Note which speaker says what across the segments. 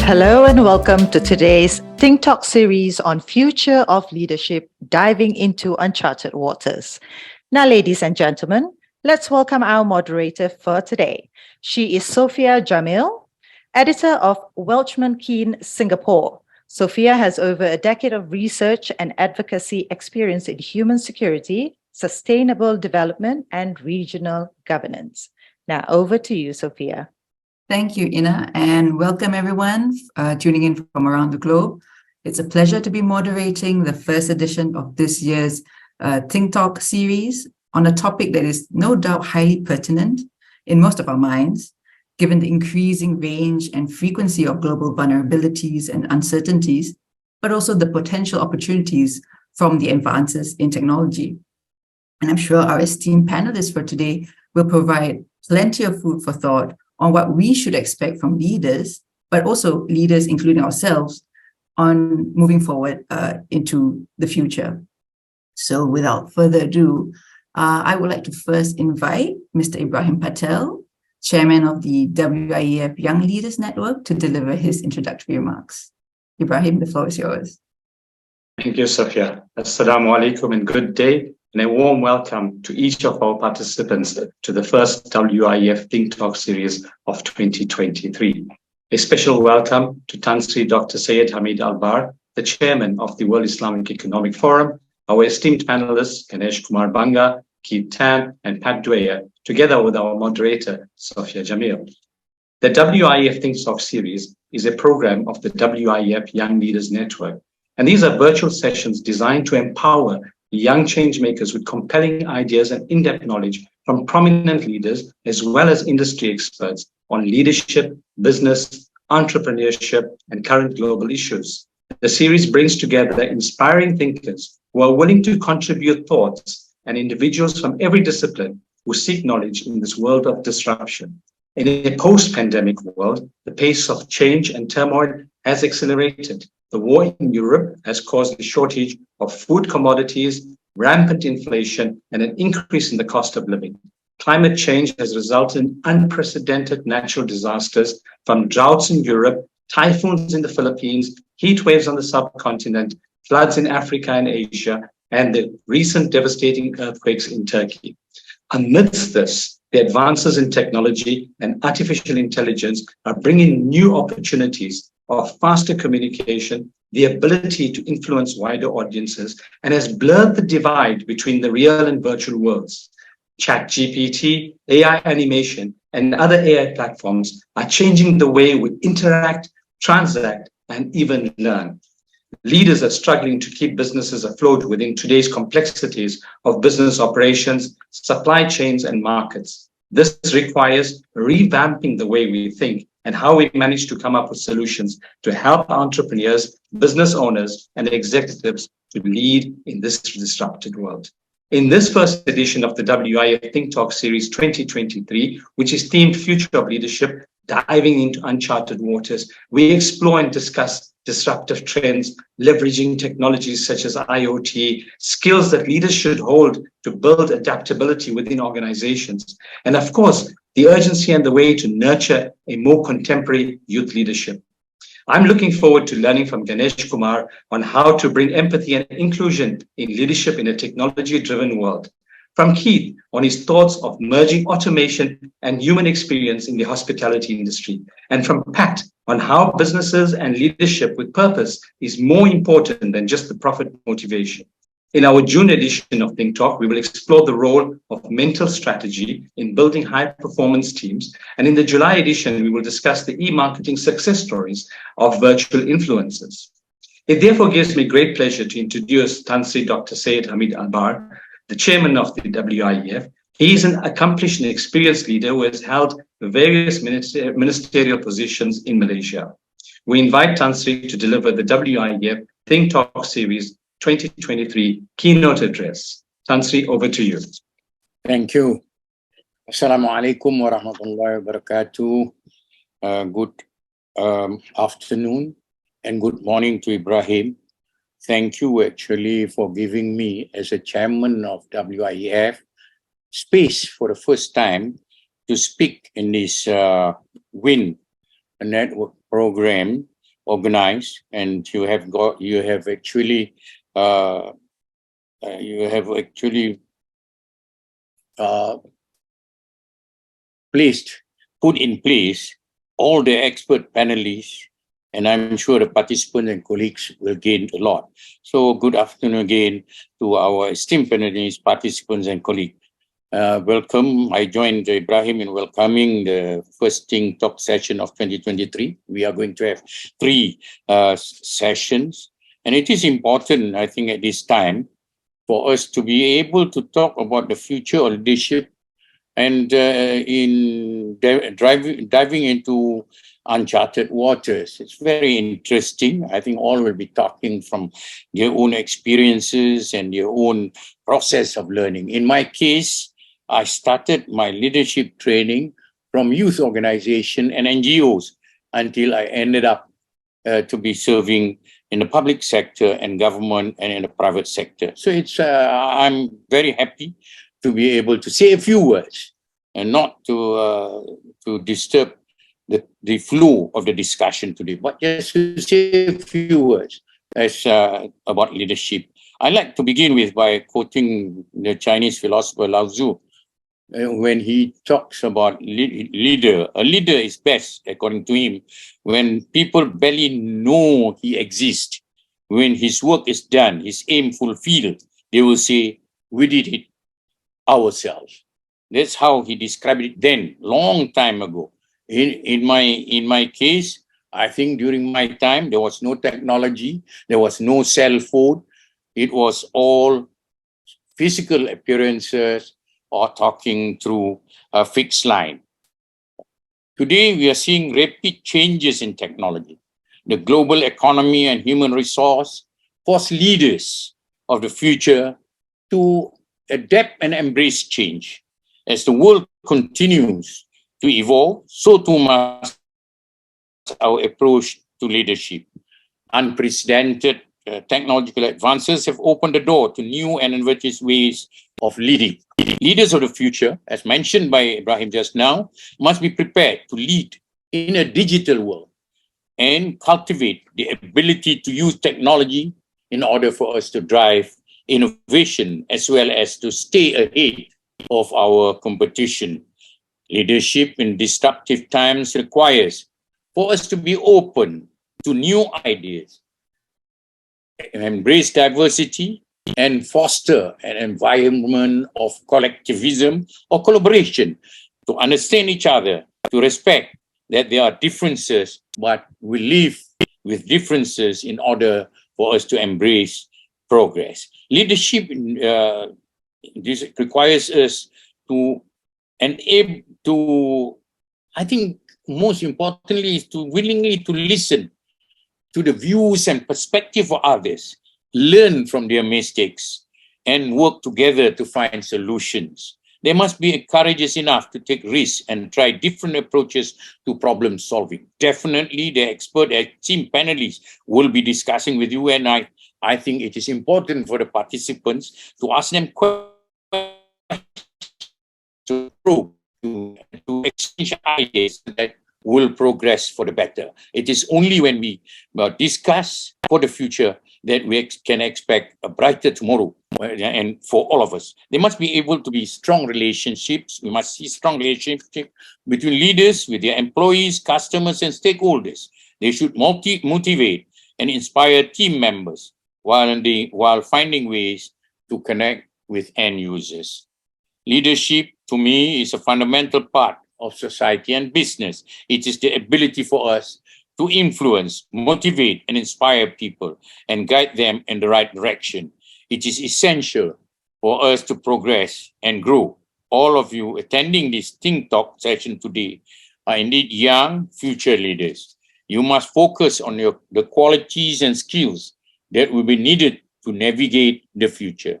Speaker 1: Hello and welcome to today's ThinkTalk series on future of leadership, diving into uncharted waters. Now, ladies and gentlemen, let's welcome our moderator for today. She is Sophia Jamil, editor of Welchman Keen Singapore. Sophia has over a decade of research and advocacy experience in human security, sustainable development, and regional governance. Now, over to you, Sophia.
Speaker 2: Thank you, Ina, and welcome everyone tuning in from around the globe. It's a pleasure to be moderating the first edition of this year's ThinkTalk series on a topic that is no doubt highly pertinent in most of our minds, given the increasing range and frequency of global vulnerabilities and uncertainties, but also the potential opportunities from the advances in technology. And I'm sure our esteemed panelists for today will provide plenty of food for thought on what we should expect from leaders, but also leaders, including ourselves, on moving forward into the future. So without further ado, I would like to first invite Mr. Ibrahim Patel, Chairman of the WIEF Young Leaders Network, to deliver his introductory remarks. Ibrahim, the floor is yours.
Speaker 3: Thank you, Sophia. Assalamu alaikum and good day, and a warm welcome to each of our participants to the first WIEF ThinkTalk series of 2023. A special welcome to Tan Sri Dr. Syed Hamid Albar, the chairman of the World Islamic Economic Forum, our esteemed panelists, Ganesh Kumar Banga, Keith Tam, and Pat Dwyer, together with our moderator, Sophia Jamil. The WIEF ThinkTalk series is a program of the WIEF Young Leaders Network, and these are virtual sessions designed to empower young change makers with compelling ideas and in-depth knowledge from prominent leaders as well as industry experts on leadership, business, entrepreneurship, and current global issues. The series brings together inspiring thinkers who are willing to contribute thoughts and individuals from every discipline who seek knowledge in this world of disruption. In a post-pandemic world, the pace of change and turmoil has accelerated. The war in Europe has caused a shortage of food commodities, rampant inflation, and an increase in the cost of living. Climate change has resulted in unprecedented natural disasters, from droughts in Europe, typhoons in the Philippines, heat waves on the subcontinent, floods in Africa and Asia, and the recent devastating earthquakes in Turkey. Amidst this, the advances in technology and artificial intelligence are bringing new opportunities of faster communication, the ability to influence wider audiences, and has blurred the divide between the real and virtual worlds. ChatGPT, AI animation, and other AI platforms are changing the way we interact, transact, and even learn. Leaders are struggling to keep businesses afloat within today's complexities of business operations, supply chains, and markets. This requires revamping the way we think and how we manage to come up with solutions to help entrepreneurs, business owners, and executives to lead in this disrupted world. In this first edition of the WIEF ThinkTalk Series 2023, which is themed Future of Leadership, diving into uncharted waters, we explore and discuss disruptive trends, leveraging technologies such as IoT, skills that leaders should hold to build adaptability within organizations, and of course, the urgency and the way to nurture a more contemporary youth leadership. I'm looking forward to learning from Ganesh Kumar on how to bring empathy and inclusion in leadership in a technology-driven world. From Keith on his thoughts of merging automation and human experience in the hospitality industry. And from Pat on how businesses and leadership with purpose is more important than just the profit motivation. In our June edition of ThinkTalk, we will explore the role of mental strategy in building high-performance teams. And in the July edition, we will discuss the e-marketing success stories of virtual influencers. It therefore gives me great pleasure to introduce Tan Sri Dr. Syed Hamid Albar, the chairman of the WIEF. He is an accomplished and experienced leader who has held various ministerial positions in Malaysia. We invite Tan Sri to deliver the WIEF ThinkTalk Series 2023 keynote address. Tan Sri, over to you.
Speaker 4: Thank you. Assalamu alaikum wa rahmatullahi wa barakatuh. Good afternoon and good morning to Ibrahim. Thank you actually for giving me, as a chairman of WIEF, space for the first time to speak in this WIN network program organized, and you have actually uh, uh, put in place all the expert panelists, and I'm sure the participants and colleagues will gain a lot. So good afternoon again to our esteemed panelists, participants and colleagues. Welcome. I joined Ibrahim in welcoming the first ThinkTalk session of 2023. We are going to have 3 sessions, and it is important, I think, at this time for us to be able to talk about the future of leadership and diving into uncharted waters. It's very interesting. I think all will be talking from their own experiences and their own process of learning. In my case, I started my leadership training from youth organization and NGOs until I ended up to be serving in the public sector and government and in the private sector. So I'm very happy to be able to say a few words and not to disturb the flow of the discussion today, but just to say a few words about leadership. I'd like to begin by quoting the Chinese philosopher Lao Tzu. When he talks about leader, a leader is best, according to him, when people barely know he exists. When his work is done, his aim fulfilled, they will say, we did it ourselves. That's how he described it then, long time ago. In my case, I think during my time, there was no technology, there was no cell phone. It was all physical appearances, or talking through a fixed line. Today, we are seeing rapid changes in technology. The global economy and human resource force leaders of the future to adapt and embrace change. As the world continues to evolve, so too must our approach to leadership. Unprecedented technological advances have opened the door to new and innovative ways of leading. Leaders of the future, as mentioned by Ibrahim just now, must be prepared to lead in a digital world and cultivate the ability to use technology in order for us to drive innovation as well as to stay ahead of our competition. Leadership in disruptive times requires for us to be open to new ideas, embrace diversity, and foster an environment of collectivism or collaboration, to understand each other, to respect that there are differences, but we live with differences in order for us to embrace progress. Leadership this requires us to enable to, I think most importantly, is to willingly to listen to the views and perspective of others, learn from their mistakes, and work together to find solutions. They must be courageous enough to take risks and try different approaches to problem solving. Definitely, the expert team panelists will be discussing with you, and I think it is important for the participants to ask them questions, to exchange ideas that will progress for the better. It is only when we discuss for the future that we can expect a brighter tomorrow, and for all of us. There must be able to be strong relationships. We must see strong relationships between leaders, with their employees, customers, and stakeholders. They should motivate and inspire team members while finding ways to connect with end users. Leadership, to me, is a fundamental part of society and business. It is the ability for us to influence, motivate, and inspire people and guide them in the right direction. It is essential for us to progress and grow. All of you attending this ThinkTalk session today are indeed young future leaders. You must focus on the qualities and skills that will be needed to navigate the future.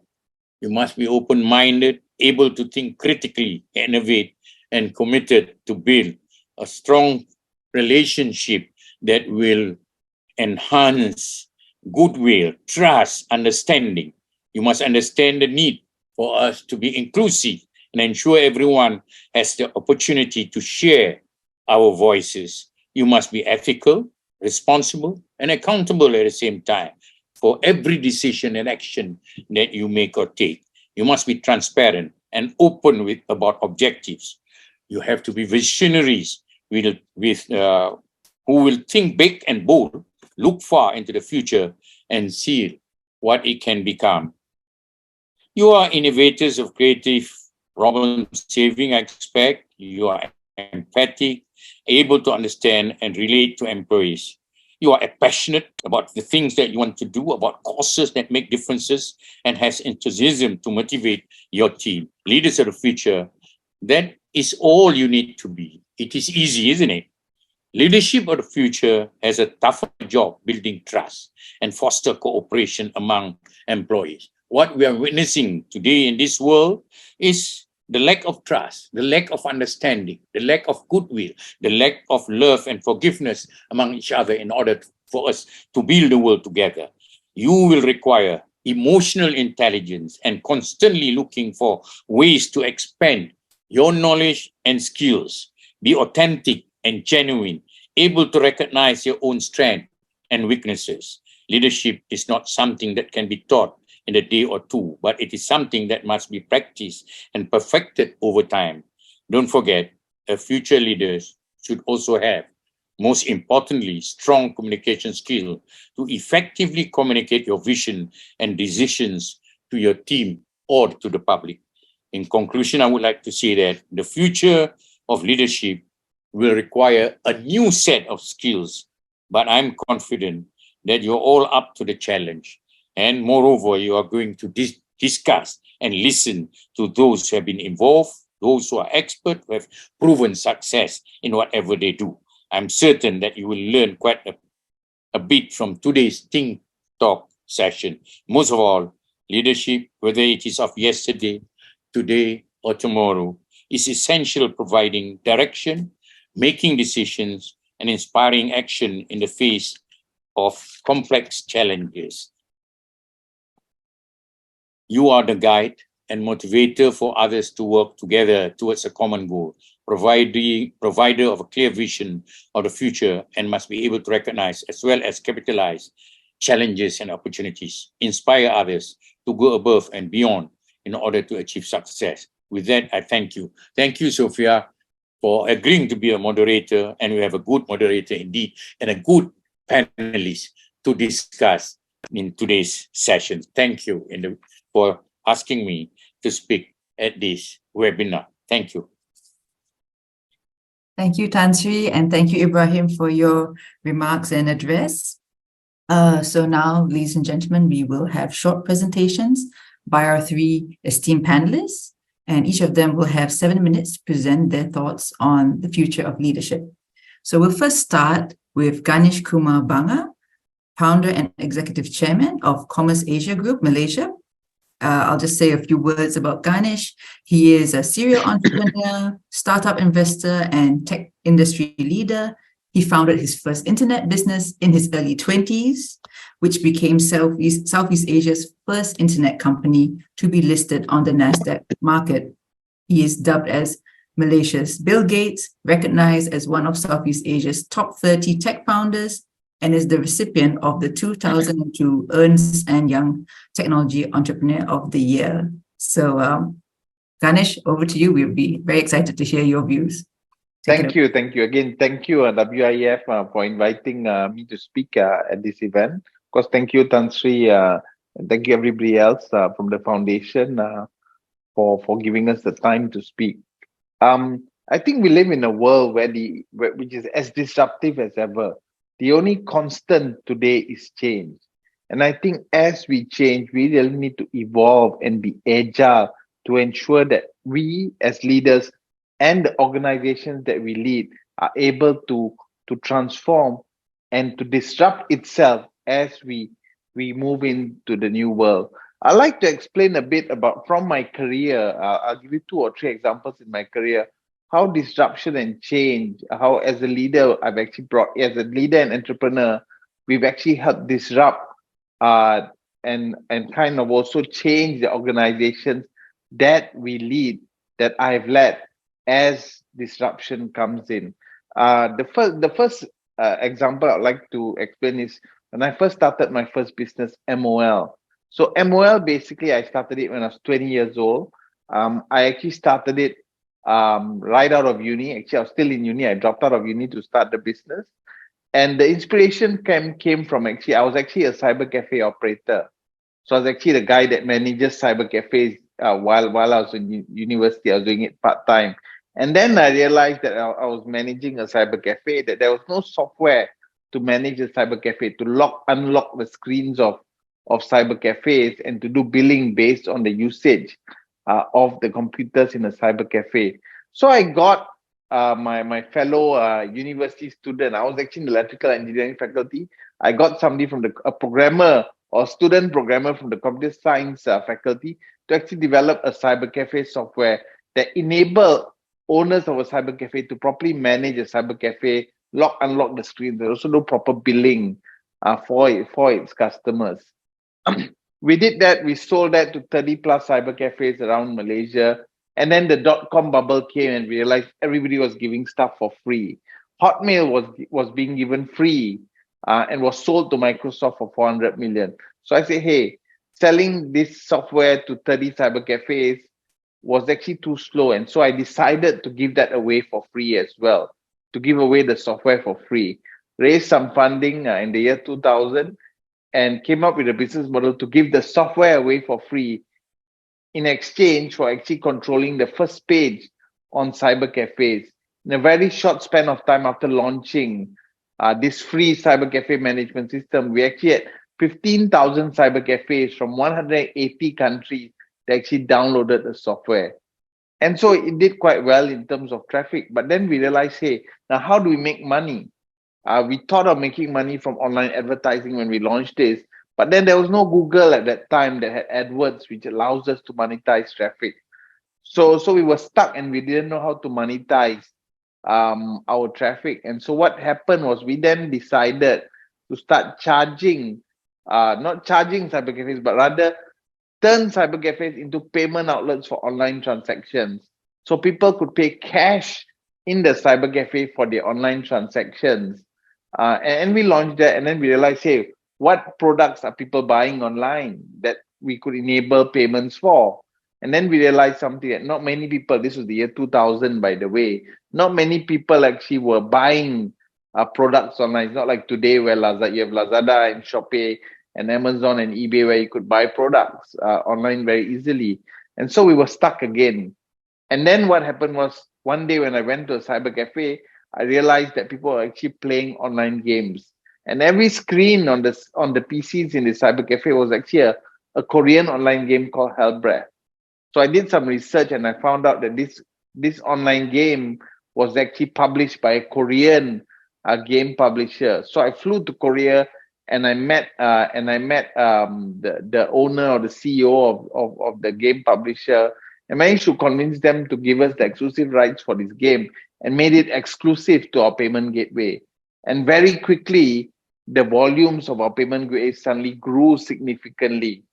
Speaker 4: You must be open-minded, able to think critically, innovate, and committed to build a strong relationship that will enhance goodwill, trust, understanding. You must understand the need for us to be inclusive and ensure everyone has the opportunity to share our voices. You must be ethical, responsible, and accountable at the same time for every decision and action that you make or take. You must be transparent and open about objectives. You have to be visionaries who will think big and bold, look far into the future, and see what it can become. You are innovators of creative problem saving, I expect. You are empathic, able to understand and relate to employees. You are passionate about the things that you want to do, about causes that make differences, and has enthusiasm to motivate your team. Leaders of the future, that is all you need to be. It is easy, isn't it? Leadership of the future has a tougher job building trust and foster cooperation among employees. What we are witnessing today in this world is the lack of trust, the lack of understanding, the lack of goodwill, the lack of love and forgiveness among each other in order for us to build the world together. You will require emotional intelligence and constantly looking for ways to expand your knowledge and skills. Be authentic and genuine, able to recognize your own strength and weaknesses. Leadership is not something that can be taught in a day or two, but it is something that must be practiced and perfected over time. Don't forget, future leaders should also have, most importantly, strong communication skill to effectively communicate your vision and decisions to your team or to the public. In conclusion, I would like to say that the future of leadership will require a new set of skills, but I'm confident that you're all up to the challenge. And moreover, you are going to discuss and listen to those who have been involved, those who are experts, who have proven success in whatever they do. I'm certain that you will learn quite a bit from today's Think Talk session. Most of all, leadership, whether it is of yesterday, today, or tomorrow, is essential, providing direction, making decisions, and inspiring action in the face of complex challenges. You are the guide and motivator for others to work together towards a common goal, provider of a clear vision of the future, and must be able to recognize as well as capitalize challenges and opportunities, inspire others to go above and beyond in order to achieve success. With that, I thank you. Thank you, Sophia, for agreeing to be a moderator, and we have a good moderator indeed, and a good panelist to discuss in today's session. Thank you for asking me to speak at this webinar. Thank you.
Speaker 2: Thank you, Tan Sri, and thank you, Ibrahim, for your remarks and address. So now, ladies and gentlemen, we will have short presentations by our three esteemed panelists, and each of them will have 7 minutes to present their thoughts on the future of leadership. So we'll first start with Ganesh Kumar Banga, founder and executive chairman of Commerce Asia Group, Malaysia. I'll just say a few words about Ganesh. He is a serial entrepreneur, startup investor, and tech industry leader. He founded his first internet business in his early 20s, which became Southeast Asia's first internet company to be listed on the NASDAQ market. He is dubbed as Malaysia's Bill Gates, recognized as one of Southeast Asia's top 30 tech founders, and is the recipient of the 2002 Ernst & Young Technology Entrepreneur of the Year. So, Ganesh, over to you. We'll be very excited to hear your views.
Speaker 5: Thank you. Again, thank you, WIEF, for inviting me to speak at this event. Of course, thank you, Tan Sri, and thank you everybody else from the foundation for giving us the time to speak. I think we live in a world which is as disruptive as ever. The only constant today is change. And I think as we change, we really need to evolve and be agile to ensure that we as leaders and the organizations that we lead are able to transform and to disrupt itself as we move into the new world. I'd like to explain a bit about from my career. I'll give you 2 or 3 examples in my career, how disruption and change, how as a leader, as a leader and entrepreneur, we've actually helped disrupt and kind of also change the organizations that we lead, that I've led as disruption comes in. The first example I'd like to explain is when I first started my first business, MOL. So MOL, basically, I started it when I was 20 years old. I actually started it right out of uni. Actually, I was still in uni. I dropped out of uni to start the business. And the inspiration came from actually, I was actually a cyber cafe operator. So I was actually the guy that manages cyber cafes while I was in university. I was doing it part-time. And then I realized that I was managing a cyber cafe, that there was no software to manage a cyber cafe, to unlock the screens of cyber cafes and to do billing based on the usage of the computers in a cyber cafe. So I got my fellow university student. I was actually in the electrical engineering faculty. I got somebody from a programmer or student programmer from the computer science faculty to actually develop a cyber cafe software that enable owners of a cyber cafe to properly manage a cyber cafe, unlock the screens, and also do proper billing for its customers. We did that. We sold that to 30 plus cyber cafes around Malaysia. And then the dot-com bubble came and we realized everybody was giving stuff for free. Hotmail was being given free and was sold to Microsoft for 400 million. So I say, hey, selling this software to 30 cyber cafes was actually too slow. And so I decided to give that away for free as well, to give away the software for free. Raised some funding in the year 2000 and came up with a business model to give the software away for free in exchange for actually controlling the first page on cyber cafes. In a very short span of time after launching this free cyber cafe management system, we actually had 15,000 cyber cafes from 180 countries that actually downloaded the software. And so it did quite well in terms of traffic. But then we realized, hey, now how do we make money? We thought of making money from online advertising when we launched this, but then there was no Google at that time that had AdWords, which allows us to monetize traffic. So we were stuck and we didn't know how to monetize our traffic. And so what happened was we then decided to start charging, not charging cyber cafes, but rather turn cyber cafes into payment outlets for online transactions. So people could pay cash in the cyber cafe for their online transactions. And we launched that, and then we realized, hey, what products are people buying online that we could enable payments for? And then we realized something that not many people, this was the year 2000, by the way, not many people actually were buying products online. It's not like today where you have Lazada and Shopee and Amazon and eBay where you could buy products online very easily. And so we were stuck again. And then what happened was one day when I went to a cyber cafe, I realized that people are actually playing online games. And every screen on the PCs in the cyber cafe was actually a Korean online game called Hellbreath. So I did some research and I found out that this online game was actually published by a Korean game publisher. So I flew to Korea and I met the owner or the CEO of the game publisher and managed to convince them to give us the exclusive rights for this game and made it exclusive to our payment gateway. And very quickly, the volumes of our payment gateway suddenly grew significantly.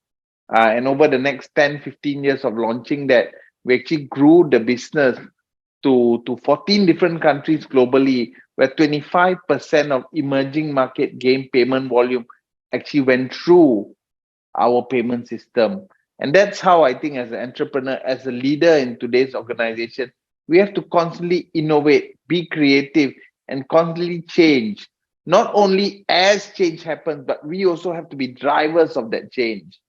Speaker 5: And over the next 10, 15 years of launching that, we actually grew the business to 14 different countries globally, where 25% of emerging market game payment volume actually went through our payment system. And that's how I think as an entrepreneur, as a leader in today's organization, we have to constantly innovate, be creative, and constantly change. Not only as change happens, but we also have to be drivers of that change.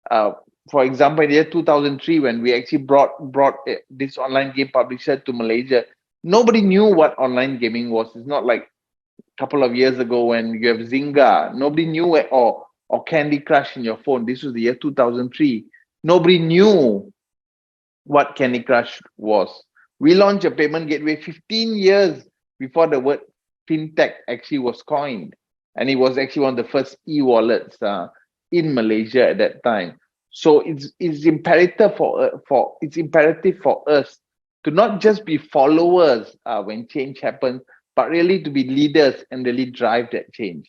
Speaker 5: For example, in the year 2003, when we actually brought this online game publisher to Malaysia, nobody knew what online gaming was. It's not like a couple of years ago when you have Zynga. Nobody knew it, or Candy Crush in your phone. This was the year 2003. Nobody knew what Candy Crush was. We launched a payment gateway 15 years before the word fintech actually was coined. And it was actually one of the first e-wallets in Malaysia at that time. So it's imperative for us to not just be followers when change happens, but really to be leaders and really drive that change.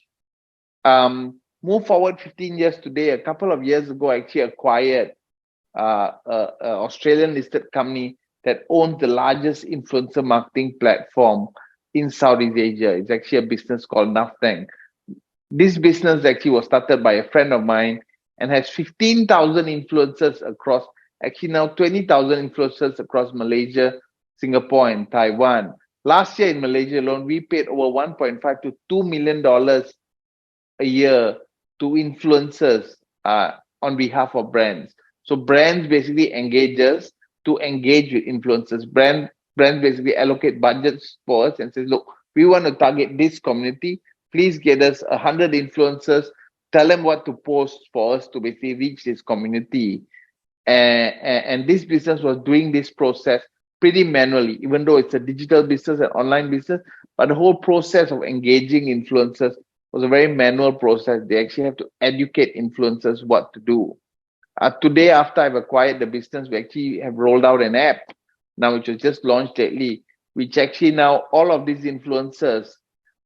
Speaker 5: Move forward 15 years today. A couple of years ago, I actually acquired an Australian listed company that owns the largest influencer marketing platform in Southeast Asia. It's actually a business called Nafteng. This business actually was started by a friend of mine and has 15,000 influencers across, actually now 20,000 influencers across Malaysia, Singapore, and Taiwan. Last year in Malaysia alone, we paid over $1.5 to $2 million a year to influencers on behalf of brands. So brands basically engage us to engage with influencers. Brands basically allocate budgets for us and says, look, we want to target this community. Please get us 100 influencers. Tell them what to post for us to basically reach this community. And this business was doing this process pretty manually, even though it's a digital business and online business. But the whole process of engaging influencers was a very manual process. They actually have to educate influencers what to do. Today, after I've acquired the business, we actually have rolled out an app now, which was just launched lately, which actually now all of these influencers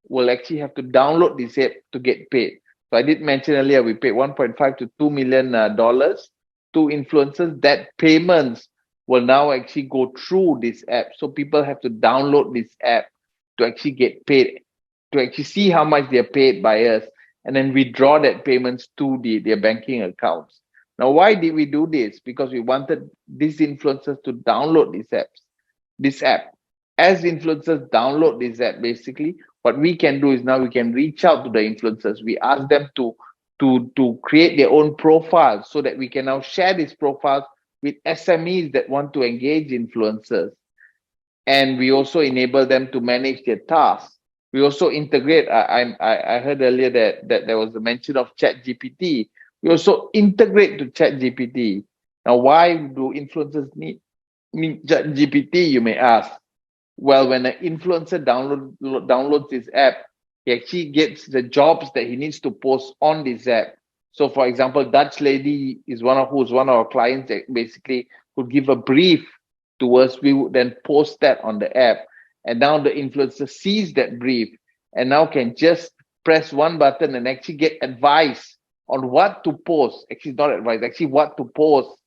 Speaker 5: will actually have to download this app to get paid. So I did mention earlier, we paid $1.5 to $2 million to influencers. That payments will now actually go through this app. So people have to download this app to actually get paid, to actually see how much they're paid by us, and then withdraw that payments to their banking accounts. Now, why did we do this? Because we wanted these influencers to download this app. As influencers download this app, basically, what we can do is now we can reach out to the influencers. We ask them to create their own profiles so that we can now share these profiles with SMEs that want to engage influencers. And we also enable them to manage their tasks. We also integrate, I heard earlier that there was a mention of ChatGPT. We also integrate to ChatGPT. Now, why do influencers need ChatGPT, you may ask? Well, when an influencer downloads this app, he actually gets the jobs that he needs to post on this app. So, for example, Dutch lady is one of our clients that basically would give a brief to us. We would then post that on the app, and now the influencer sees that brief and now can just press one button and actually get advice on what to post. Actually, not advice, actually what to post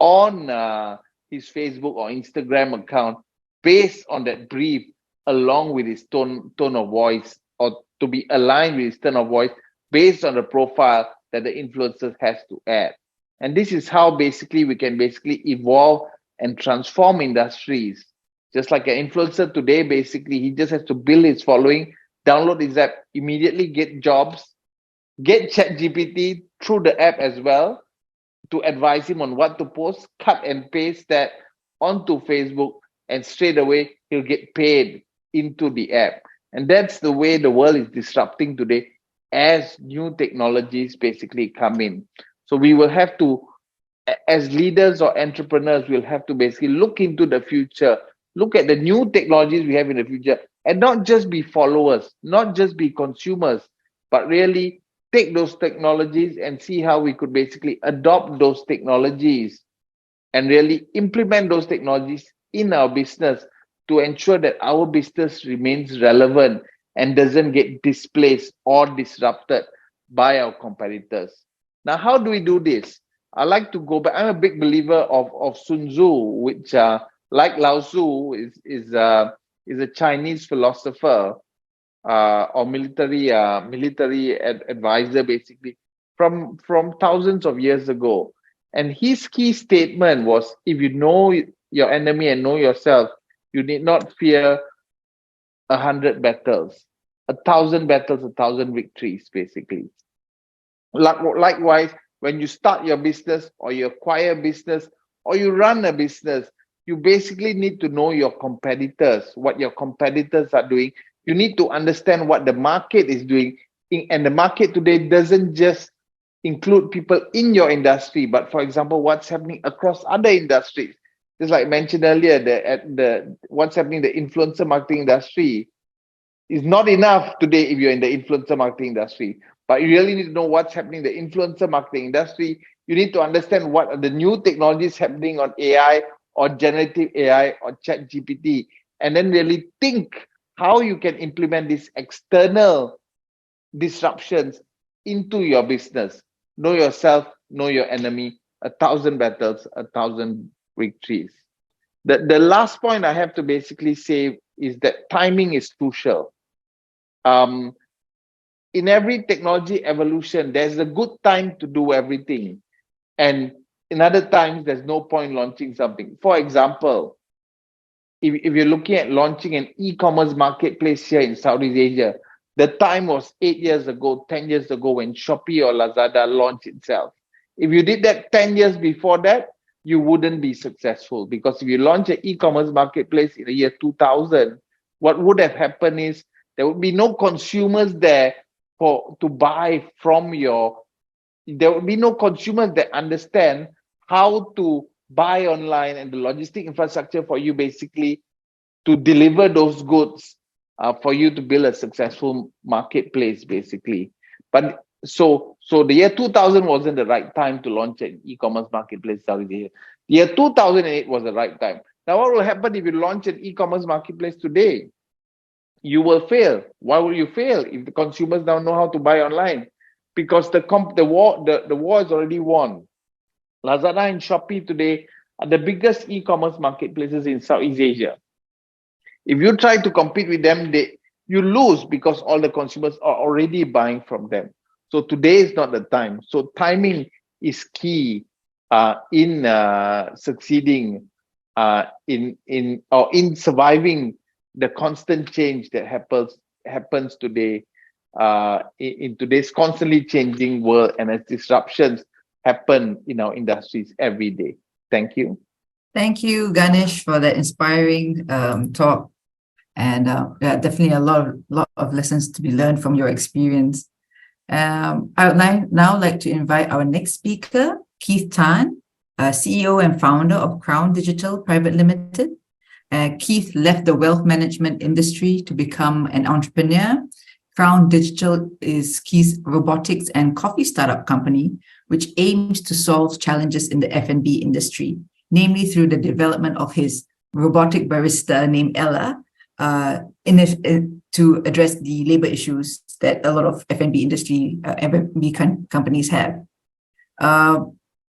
Speaker 5: on his Facebook or Instagram account based on that brief, along with his tone of voice, or to be aligned with his tone of voice based on the profile that the influencer has to add. And this is how basically we can basically evolve and transform industries. Just like an influencer today, basically, he just has to build his following, download his app, immediately get jobs, get ChatGPT through the app as well to advise him on what to post, cut and paste that onto Facebook, and straight away he'll get paid into the app. And that's the way the world is disrupting today as new technologies basically come in. So we will have to, as leaders or entrepreneurs, we'll have to basically look into the future, look at the new technologies we have in the future, and not just be followers, not just be consumers, but really take those technologies and see how we could basically adopt those technologies and really implement those technologies in our business to ensure that our business remains relevant and doesn't get displaced or disrupted by our competitors. Now, how do we do this? I like to go back. I'm a big believer of Sun Tzu, which, like Lao Tzu, is a Chinese philosopher or military advisor, basically from thousands of years ago. And his key statement was: if you know your enemy and know yourself, you need not fear 100 battles, 1,000 battles, 1,000 victories, basically. Likewise, when you start your business or you acquire a business or you run a business, you basically need to know your competitors, what your competitors are doing. You need to understand what the market is doing. And the market today doesn't just include people in your industry, but for example, what's happening across other industries. Just like mentioned earlier, what's happening in the influencer marketing industry is not enough today if you're in the influencer marketing industry. But you really need to know what's happening in the influencer marketing industry. You need to understand what are the new technologies happening on AI or generative AI or ChatGPT, and then really think how you can implement these external disruptions into your business. Know yourself, know your enemy, 1,000 battles, 1,000 victories. The last point I have to basically say is that timing is crucial. In every technology evolution, there's a good time to do everything. And in other times, there's no point launching something. For example, if you're looking at launching an e-commerce marketplace here in Southeast Asia, the time was 8 years ago, 10 years ago when Shopee or Lazada launched itself. If you did that 10 years before that, you wouldn't be successful, because if you launch an e-commerce marketplace in the year 2000, what would have happened is there would be no consumers there to buy from there would be no consumers that understand how to buy online and the logistic infrastructure for you basically to deliver those goods for you to build a successful marketplace basically. But so the year 2000 wasn't the right time to launch an e-commerce marketplace Southeast Asia. The year 2008 was the right time. Now what will happen if you launch an e-commerce marketplace today? You will fail. Why will you fail if the consumers don't know how to buy online? Because the war is already won. Lazada and Shopee today are the biggest e-commerce marketplaces in Southeast Asia. If you try to compete with them, you lose, because all the consumers are already buying from them. So today is not the time. So timing is key in succeeding in surviving the constant change that happens today in today's constantly changing world, and as disruptions happen in our industries every day. Thank you.
Speaker 2: Thank you, Ganesh, for that inspiring talk. And yeah, definitely a lot of lessons to be learned from your experience. I would now like to invite our next speaker, Keith Tan, CEO and founder of Crown Digital Private Limited. Keith left the wealth management industry to become an entrepreneur. Crown Digital is Keith's robotics and coffee startup company, which aims to solve challenges in the F&B industry, namely through the development of his robotic barista named Ella, to address the labor issues that a lot of F&B companies have.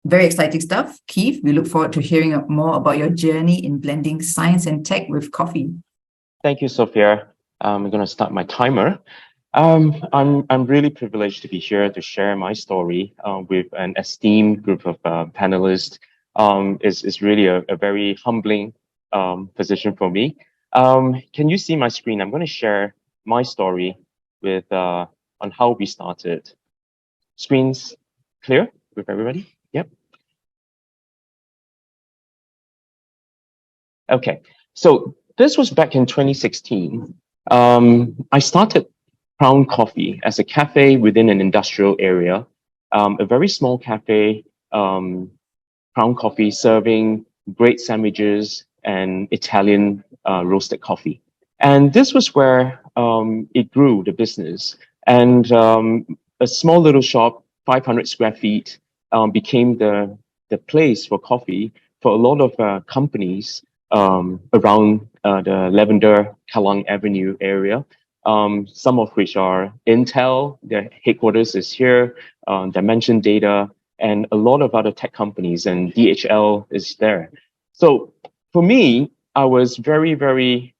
Speaker 2: Very exciting stuff. Keith, we look forward to hearing more about your journey in blending science and tech with coffee.
Speaker 6: Thank you, Sophia. I'm going to start my timer. I'm really privileged to be here to share my story with an esteemed group of panelists. It's really a very humbling position for me. Can you see my screen? I'm going to share my story with on how we started. Screens clear with everybody? Yep. Okay, so this was back in 2016. I started Crown Coffee as a cafe within an industrial area, a very small cafe, Crown Coffee serving great sandwiches and Italian roasted coffee. And this was where it grew, the business. And a small little shop, 500 square feet, became the place for coffee for a lot of companies around the Lavender Kallang Avenue area. Some of which are Intel, their headquarters is here, Dimension Data, and a lot of other tech companies, and DHL is there. So for me, I was very, very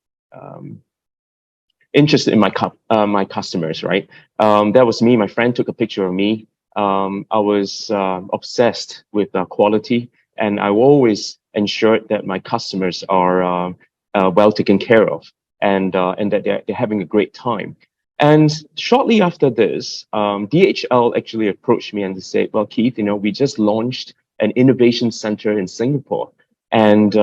Speaker 6: interested in my customers, right? That was me. My friend took a picture of me. I was obsessed with quality, and I always ensured that my customers are well taken care of, and that they're having a great time. And shortly after this, DHL actually approached me and they said, well, Keith, we just launched an innovation center in Singapore. And,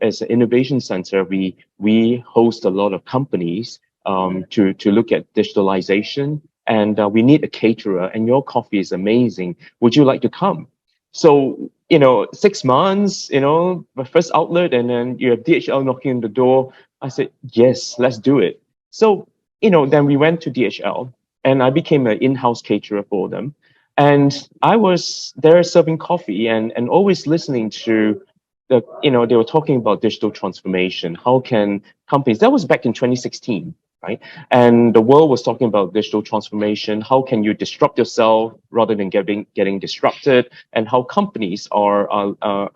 Speaker 6: as an innovation center, we host a lot of companies to look at digitalization, and we need a caterer, and your coffee is amazing. Would you like to come? So, 6 months, my first outlet, and then you have DHL knocking on the door. I said, yes, let's do it. So, then we went to DHL, and I became an in-house caterer for them. And I was there serving coffee and always listening to they were talking about digital transformation. How can companies, that was back in 2016. right? And the world was talking about digital transformation. How can you disrupt yourself rather than getting disrupted? And how companies are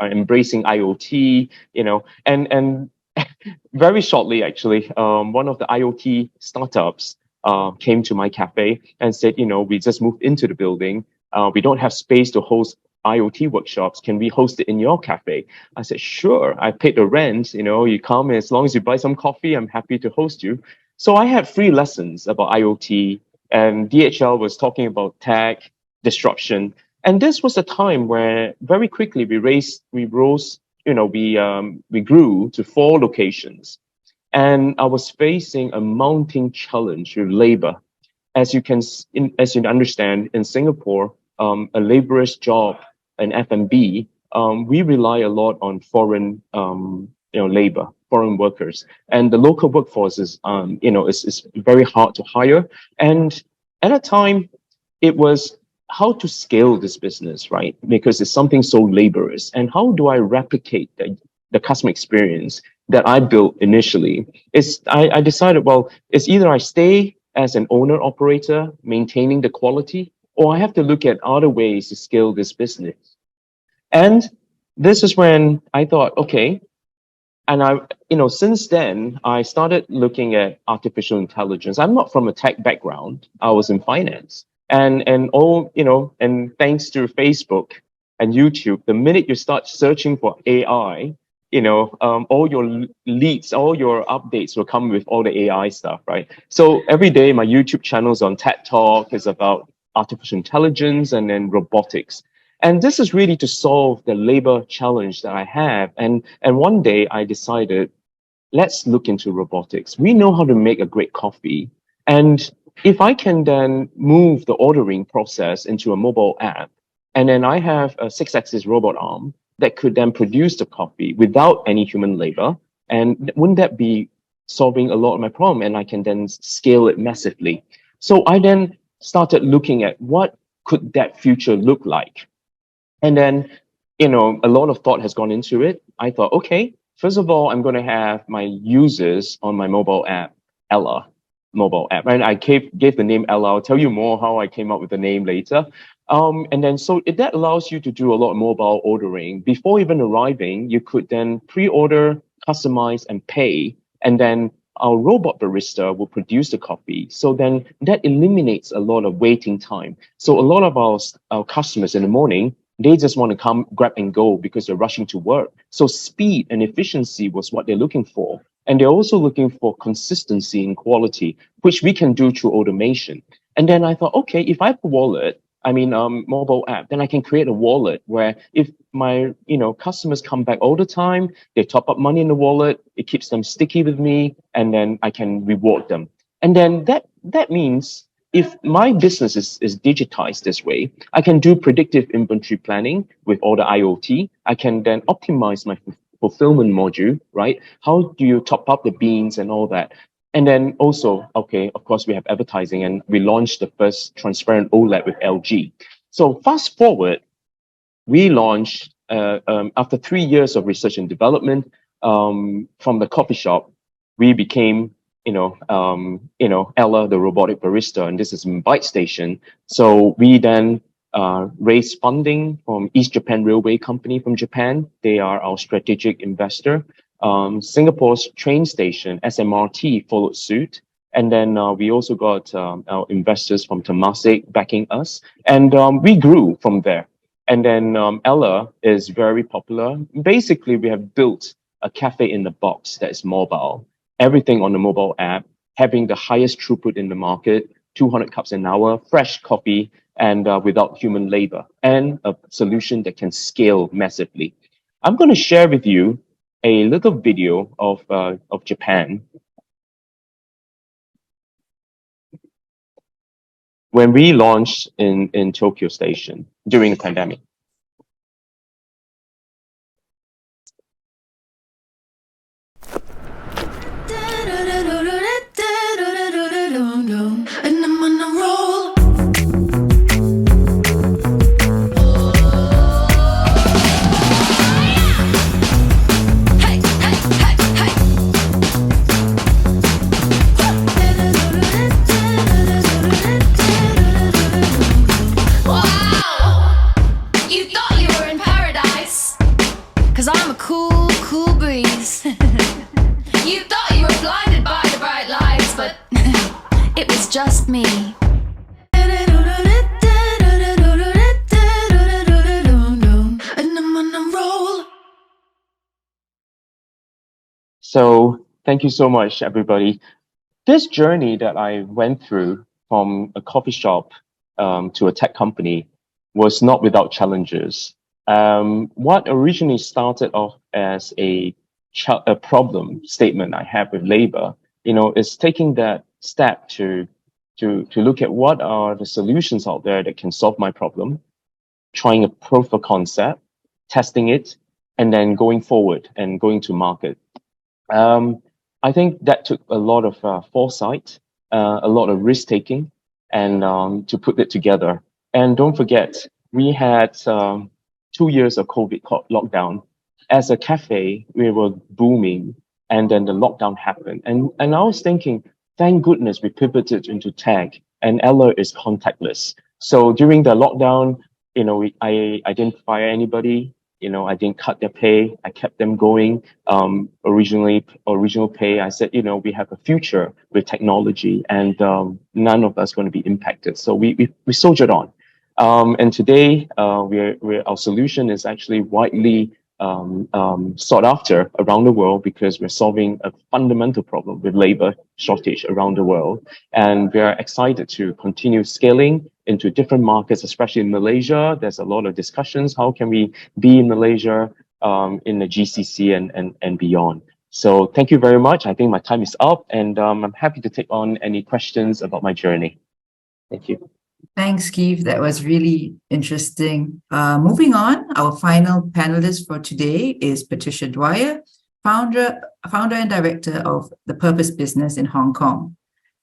Speaker 6: embracing IoT, and very shortly, actually, one of the IoT startups came to my cafe and said, we just moved into the building. We don't have space to host IoT workshops. Can we host it in your cafe? I said, sure. I paid the rent. You come, and as long as you buy some coffee, I'm happy to host you. So I had free lessons about IoT, and DHL was talking about tech disruption. And this was a time where very quickly we rose, we grew to 4 locations. And I was facing a mounting challenge with labor. As you understand, in Singapore, a laborer's job in F&B, we rely a lot on foreign, labor, foreign workers, and the local workforce is very hard to hire. And at a time, it was how to scale this business, right? Because it's something so laborious, and how do I replicate the customer experience that I built initially? I decided, well, it's either I stay as an owner operator, maintaining the quality, or I have to look at other ways to scale this business. And this is when I thought, okay, and since then, I started looking at artificial intelligence. I'm not from a tech background. I was in finance. And thanks to Facebook and YouTube, the minute you start searching for AI, all your leads, all your updates will come with all the AI stuff, right? So every day, my YouTube channels on TED Talk is about artificial intelligence and then robotics. And this is really to solve the labor challenge that I have. And one day I decided, let's look into robotics. We know how to make a great coffee. And if I can then move the ordering process into a mobile app, and then I have a 6-axis robot arm that could then produce the coffee without any human labor, and wouldn't that be solving a lot of my problem? And I can then scale it massively. So I then started looking at what could that future look like. And then, a lot of thought has gone into it. I thought, okay, first of all, I'm going to have my users on my mobile app, Ella mobile app. And I gave the name Ella. I'll tell you more how I came up with the name later. And then, so that allows you to do a lot of mobile ordering. Before even arriving, you could then pre-order, customize, and pay. And then our robot barista will produce the coffee. So then that eliminates a lot of waiting time. So a lot of our customers in the morning, they just want to come, grab and go because they're rushing to work. So speed and efficiency was what they're looking for. And they're also looking for consistency in quality, which we can do through automation. And then I thought, okay, if I have a mobile app, then I can create a wallet where if my, customers come back all the time, they top up money in the wallet, it keeps them sticky with me, and then I can reward them. And then that means if my business is digitized this way, I can do predictive inventory planning with all the IoT. I can then optimize my fulfillment module, right? How do you top up the beans and all that? And then also, okay, of course, we have advertising, and we launched the first transparent OLED with LG. So fast forward, we launched, after 3 years of research and development, from the coffee shop, we became Ella, the robotic barista, and this is in Bite Station. So we then raised funding from East Japan Railway Company from Japan. They are our strategic investor. Singapore's train station, SMRT, followed suit. And then we also got our investors from Temasek backing us. And we grew from there. And then Ella is very popular. Basically, we have built a cafe in the box that is mobile. Everything on the mobile app, having the highest throughput in the market, 200 cups an hour, fresh coffee, and without human labor, and a solution that can scale massively. I'm going to share with you a little video of Japan. When we launched in Tokyo Station during the pandemic.
Speaker 7: And I'm on a roll. Hey, hey, hey, hey. me. And I'm on a roll.
Speaker 6: So thank you so much, everybody. This journey that I went through from a coffee shop to a tech company was not without challenges. What originally started off as a problem statement I have with labor, is taking that step to look at what are the solutions out there that can solve my problem, trying a proof of concept, testing it, and then going forward and going to market. I think that took a lot of foresight, a lot of risk taking, and to put it together. And don't forget, we had 2 years of COVID lockdown. As a cafe, we were booming, and then the lockdown happened. And I was thinking, thank goodness we pivoted into tech, and Ella is contactless. So during the lockdown, I didn't fire anybody. I didn't cut their pay. I kept them going. Original pay. I said, we have a future with technology, and none of us going to be impacted. So we soldiered on. And today, our solution is actually widely sought after around the world because we're solving a fundamental problem with labor shortage around the world. And we are excited to continue scaling into different markets, especially in Malaysia. There's a lot of discussions. How can we be in Malaysia, in the GCC and beyond? So thank you very much. I think my time is up, and I'm happy to take on any questions about my journey. Thank you.
Speaker 2: Thanks, Keith. That was really interesting. Moving on, our final panelist for today is Patricia Dwyer, founder and director of the Purpose Business in Hong Kong.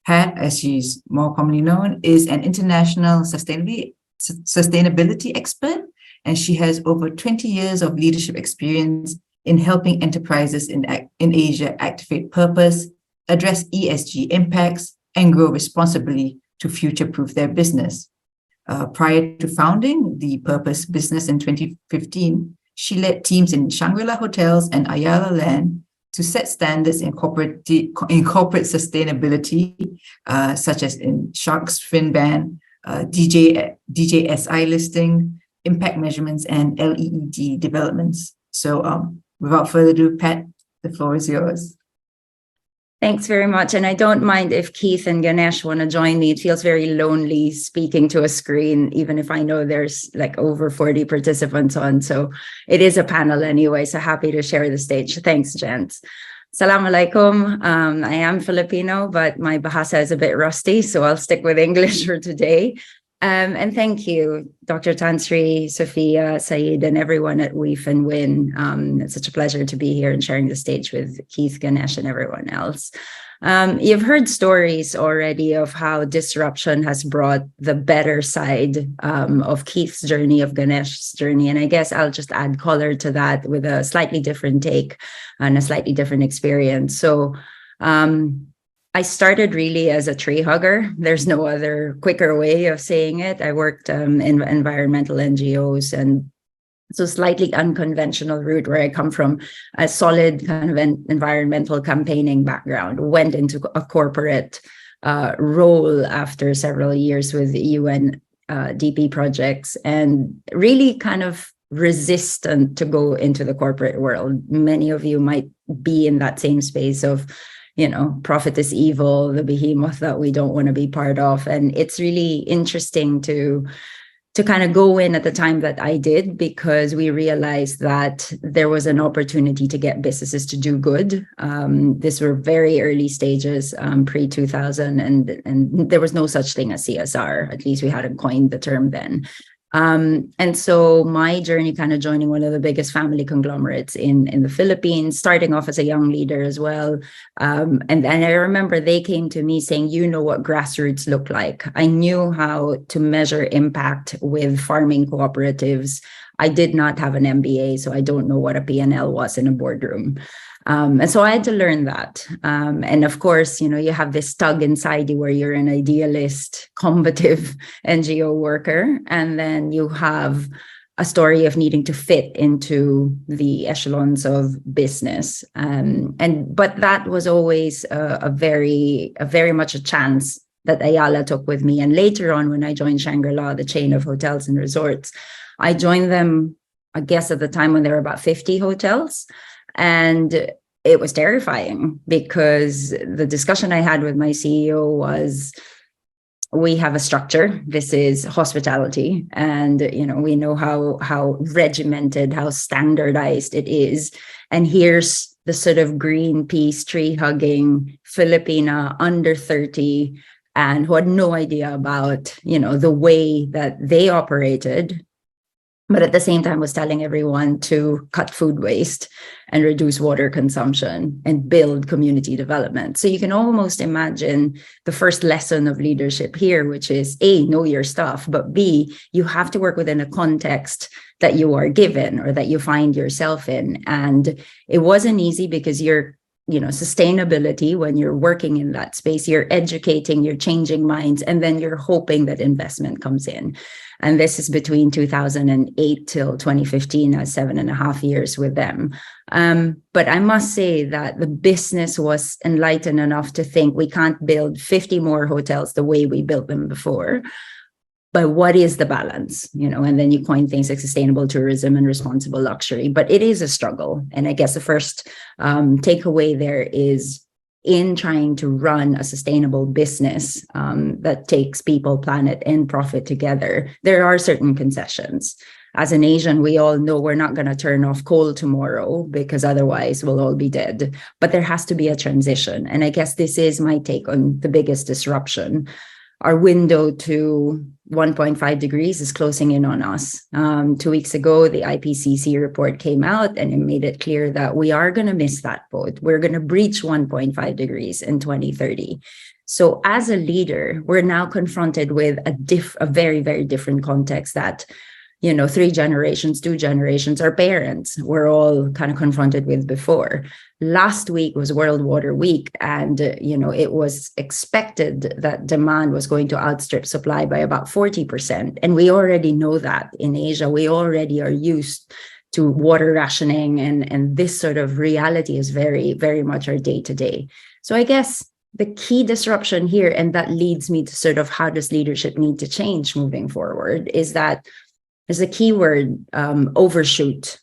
Speaker 2: Pat, as she's more commonly known, is an international sustainability expert, and she has over 20 years of leadership experience in helping enterprises in Asia activate purpose, address ESG impacts, and grow responsibly to future-proof their business. Prior to founding the Purpose Business in 2015, she led teams in Shangri-La Hotels and Ayala Land to set standards in corporate sustainability, such as in Shark's Fin Ban, DJSI listing, impact measurements, and LEED developments. So without further ado, Pat, the floor is yours.
Speaker 8: Thanks very much. And I don't mind if Keith and Ganesh want to join me. It feels very lonely speaking to a screen, even if I know there's like over 40 participants on. So it is a panel anyway. So happy to share the stage. Thanks, gents. Assalamu alaikum. I am Filipino, but my bahasa is a bit rusty, so I'll stick with English for today. And thank you, Dr. Tan Sri, Sophia, Saeed, and everyone at WIEF and WIN. It's such a pleasure to be here and sharing the stage with Keith, Ganesh, and everyone else. You've heard stories already of how disruption has brought the better side of Keith's journey, of Ganesh's journey. And I guess I'll just add color to that with a slightly different take and a slightly different experience. So I started really as a tree hugger. There's no other quicker way of saying it. I worked in environmental NGOs, and so slightly unconventional route where I come from, a solid kind of environmental campaigning background, went into a corporate role after several years with UN DP projects, and really kind of resistant to go into the corporate world. Many of you might be in that same space of, profit is evil, the behemoth that we don't want to be part of. And it's really interesting to kind of go in at the time that I did, because we realized that there was an opportunity to get businesses to do good. These were very early stages, pre-2000, and there was no such thing as CSR. At least we hadn't coined the term then. And so my journey kind of joining one of the biggest family conglomerates in the Philippines, starting off as a young leader as well. And then I remember they came to me saying, what grassroots look like. I knew how to measure impact with farming cooperatives. I did not have an MBA, so I don't know what a P&L was in a boardroom. And so I had to learn that. And of course, you have this tug inside you where you're an idealist, combative NGO worker. And then you have a story of needing to fit into the echelons of business. But that was always a very much a chance that Ayala took with me. And later on, when I joined Shangri-La, the chain of hotels and resorts, I joined them, I guess at the time when there were about 50 hotels. And it was terrifying because the discussion I had with my CEO was, we have a structure. This is hospitality. And, we know how regimented, how standardized it is. And here's the sort of Greenpeace tree hugging Filipina under 30 and who had no idea about, the way that they operated, but at the same time was telling everyone to cut food waste and reduce water consumption and build community development. So you can almost imagine the first lesson of leadership here, which is A, know your stuff, but B, you have to work within a context that you are given or that you find yourself in. And it wasn't easy because sustainability, when you're working in that space, you're educating, you're changing minds, and then you're hoping that investment comes in. And this is between 2008 till 2015, 7.5 years with them. But I must say that the business was enlightened enough to think we can't build 50 more hotels the way we built them before. But what is the balance? And then you coin things like sustainable tourism and responsible luxury. But it is a struggle. And I guess the first takeaway there is in trying to run a sustainable business that takes people, planet, and profit together, there are certain concessions. As an Asian, we all know we're not going to turn off coal tomorrow because otherwise we'll all be dead. But there has to be a transition. And I guess this is my take on the biggest disruption. Our window to 1.5 degrees is closing in on us. 2 weeks ago, the IPCC report came out and it made it clear that we are going to miss that boat. We're going to breach 1.5 degrees in 2030. So as a leader, we're now confronted with a very, very different context that 3 generations, 2 generations, our parents were all kind of confronted with before. Last week was World Water Week, and it was expected that demand was going to outstrip supply by about 40%. And we already know that in Asia, we already are used to water rationing, and this sort of reality is very, very much our day-to-day. So I guess the key disruption here, and that leads me to sort of how does leadership need to change moving forward, is that there's a key word, overshoot.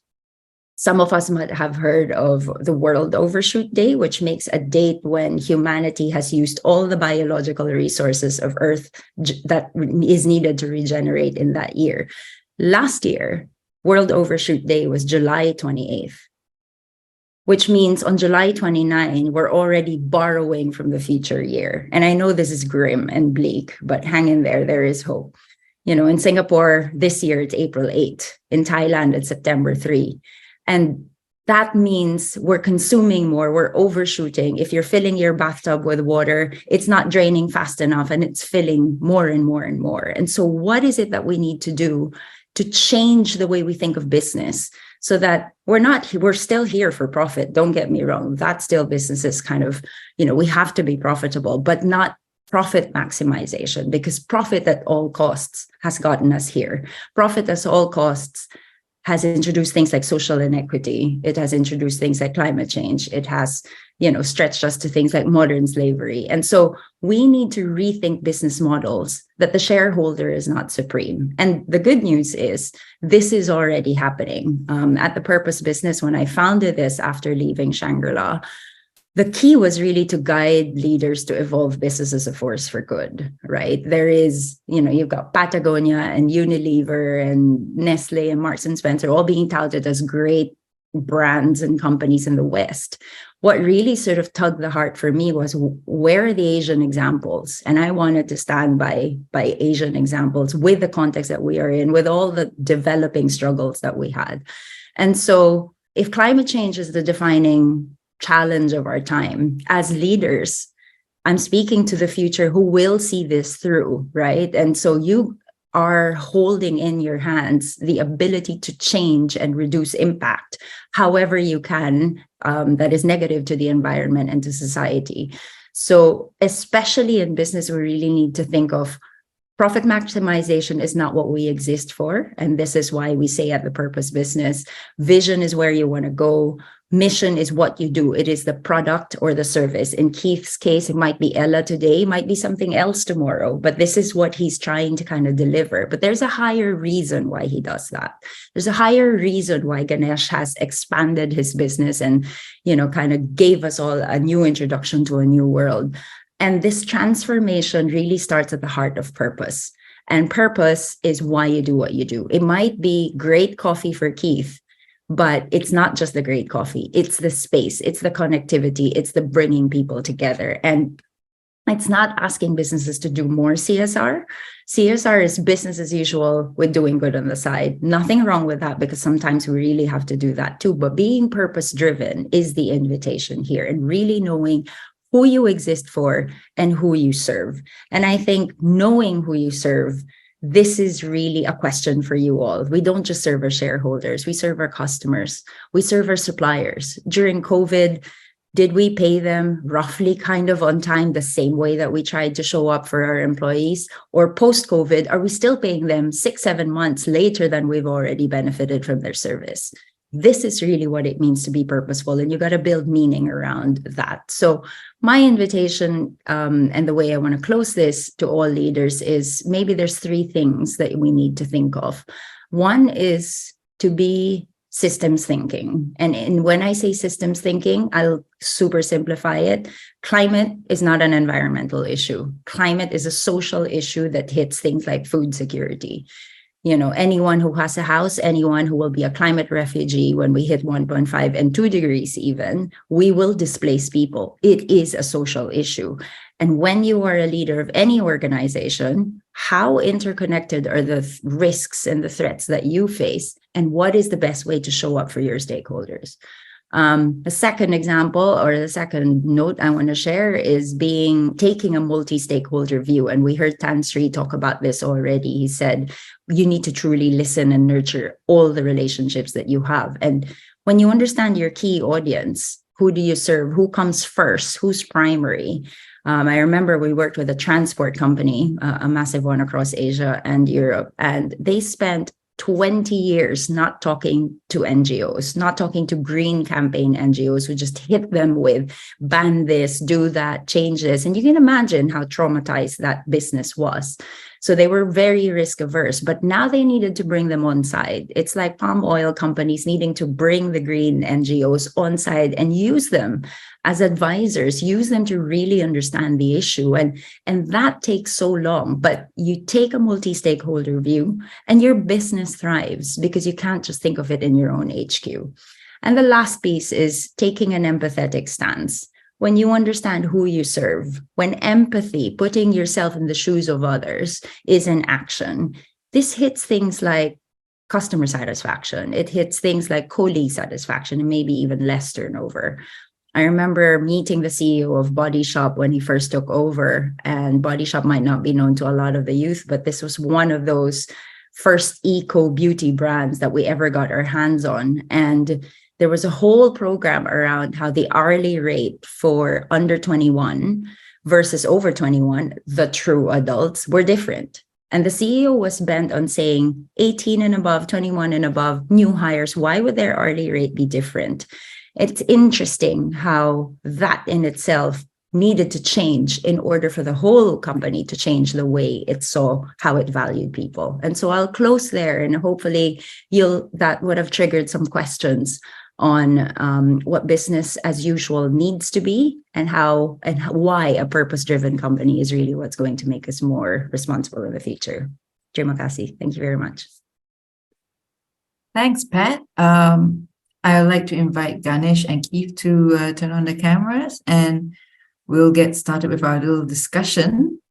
Speaker 8: Some of us might have heard of the World Overshoot Day, which makes a date when humanity has used all the biological resources of Earth that is needed to regenerate in that year. Last year, World Overshoot Day was July 28th, which means on July 29, we're already borrowing from the future year. And I know this is grim and bleak, but hang in there, there is hope. In Singapore, this year, it's April 8. In Thailand, it's September 3. And that means we're consuming more, we're overshooting. If you're filling your bathtub with water, it's not draining fast enough and it's filling more and more and more. And so what is it that we need to do to change the way we think of business so that we're still here for profit? Don't get me wrong. That's still businesses kind of, we have to be profitable, but not profit maximization, because profit at all costs has gotten us here. Profit at all costs has introduced things like social inequity. It has introduced things like climate change. It has, stretched us to things like modern slavery. And so we need to rethink business models that the shareholder is not supreme. And the good news is this is already happening. At the Purpose Business, when I founded this after leaving Shangri-La, the key was really to guide leaders to evolve business as a force for good, right? There is, you've got Patagonia and Unilever and Nestle and Marks and Spencer all being touted as great brands and companies in the West. What really sort of tugged the heart for me was, where are the Asian examples? And I wanted to stand by Asian examples with the context that we are in, with all the developing struggles that we had. And so if climate change is the defining challenge of our time, as leaders, I'm speaking to the future who will see this through, right? And so you are holding in your hands the ability to change and reduce impact however you can, that is negative to the environment and to society. So especially in business, we really need to think of profit maximization is not what we exist for. And this is why we say at the Purpose Business, vision is where you want to go. mission is what you do. It is the product or the service. In Keith's case, it might be Ella today, might be something else tomorrow, but this is what he's trying to kind of deliver. But there's a higher reason why he does that. There's a higher reason why Ganesh has expanded his business and, kind of gave us all a new introduction to a new world. And this transformation really starts at the heart of purpose. And purpose is why you do what you do. It might be great coffee for Keith, but it's not just the great coffee. It's the space, it's the connectivity, it's the bringing people together. And it's not asking businesses to do more CSR. CSR is business as usual with doing good on the side. Nothing wrong with that, because sometimes we really have to do that too. But being purpose-driven is the invitation here, and really knowing who you exist for and who you serve. And I think knowing who you serve, this is really a question for you all. We don't just serve our shareholders, we serve our customers, we serve our suppliers. During COVID, did we pay them roughly kind of on time, the same way that we tried to show up for our employees? Or post-COVID, are we still paying them 6-7 months later than we've already benefited from their service? This is really what it means to be purposeful, and you got to build meaning around that. So my invitation and the way I want to close this to all leaders is, maybe there's 3 things that we need to think of. One is to be systems thinking. And when I say systems thinking, I'll super simplify it. Climate is not an environmental issue. Climate is a social issue that hits things like food security. Anyone who has a house, anyone who will be a climate refugee when we hit 1.5 and 2 degrees even, we will displace people. It is a social issue. And when you are a leader of any organization, how interconnected are the risks and the threats that you face? And what is the best way to show up for your stakeholders? The second example, or the second note I want to share, is taking a multi-stakeholder view. And we heard Tan Sri talk about this already. He said, you need to truly listen and nurture all the relationships that you have. And when you understand your key audience, who do you serve? Who comes first? Who's primary? I remember we worked with a transport company, a massive one across Asia and Europe, and they spent 20 years not talking to NGOs, not talking to green campaign NGOs who just hit them with ban this, do that, change this. And you can imagine how traumatized that business was. So they were very risk averse, but now they needed to bring them on side. It's like palm oil companies needing to bring the green NGOs on side and use them as advisors, use them to really understand the issue. And that takes so long, but you take a multi-stakeholder view and your business thrives, because you can't just think of it in your own HQ. And the last piece is taking an empathetic stance. When you understand who you serve, when empathy, putting yourself in the shoes of others, is in action, this hits things like customer satisfaction. It hits things like colleague satisfaction, and maybe even less turnover. I remember meeting the CEO of Body Shop when he first took over, and Body Shop might not be known to a lot of the youth, but this was one of those first eco beauty brands that we ever got our hands on. And there was a whole program around how the hourly rate for under 21 versus over 21, the true adults, were different. And the CEO was bent on saying 18 and above, 21 and above, new hires, why would their hourly rate be different? It's interesting how that in itself needed to change in order for the whole company to change the way it saw how it valued people. And so I'll close there, and hopefully that would have triggered some questions on what business as usual needs to be, and how and why a purpose-driven company is really what's going to make us more responsible in the future. Terima kasih. Thank you very much.
Speaker 2: Thanks, Pat. I would like to invite Ganesh and Keith to turn on the cameras, and we'll get started with our little discussion.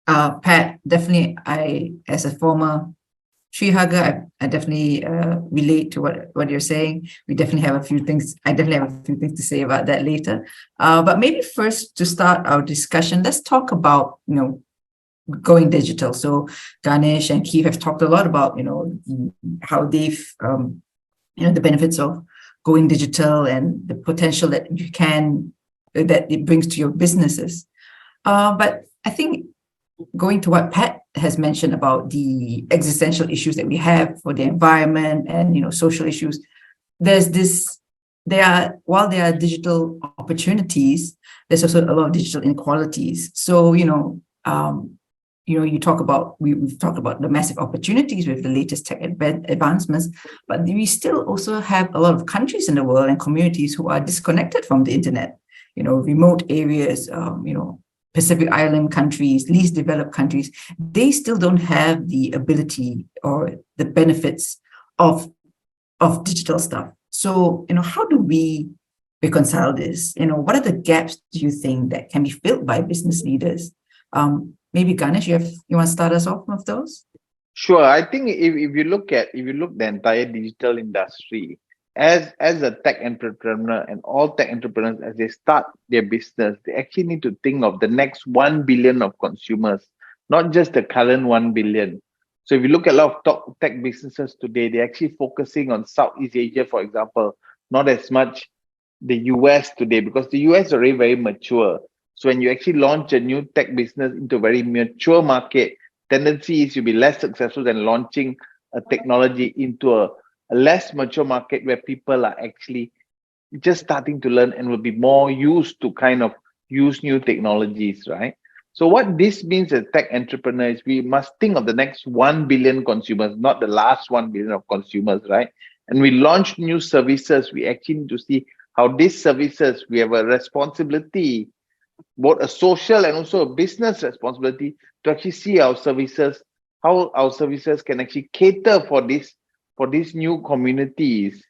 Speaker 2: Pat, definitely, as a former tree hugger, I definitely relate to what you're saying. We definitely have a few things. I definitely have a few things to say about that later. But maybe first, to start our discussion, let's talk about going digital. So Ganesh and Keith have talked a lot about how they've the benefits of going digital and the potential that that it brings to your businesses. But I think going to what Pat has mentioned about the existential issues that we have for the environment and social issues, there's this while there are digital opportunities, there's also a lot of digital inequalities. So, we've talked about the massive opportunities with the latest tech advancements, but we still also have a lot of countries in the world and communities who are disconnected from the internet. Remote areas, Pacific Island countries, least developed countries, they still don't have the ability or the benefits of digital stuff. So, how do we reconcile this? What are the gaps do you think that can be filled by business leaders? Maybe Ganesh, you want to start us off with those?
Speaker 5: Sure. I think if you look the entire digital industry as a tech entrepreneur, and all tech entrepreneurs, as they start their business, they actually need to think of the next 1 billion of consumers, not just the current 1 billion. So if you look at a lot of top tech businesses today, they're actually focusing on Southeast Asia, for example, not as much the US today, because the US is already very mature. So when you actually launch a new tech business into a very mature market, tendency is you'll be less successful than launching a technology into a less mature market where people are actually just starting to learn and will be more used to kind of use new technologies, right? So what this means as tech entrepreneurs, we must think of the next 1 billion consumers, not the last 1 billion of consumers, right? And we launch new services. We actually need to see how these services, we have a responsibility, both a social and also a business responsibility, to actually see our services, how our services can actually cater for these new communities,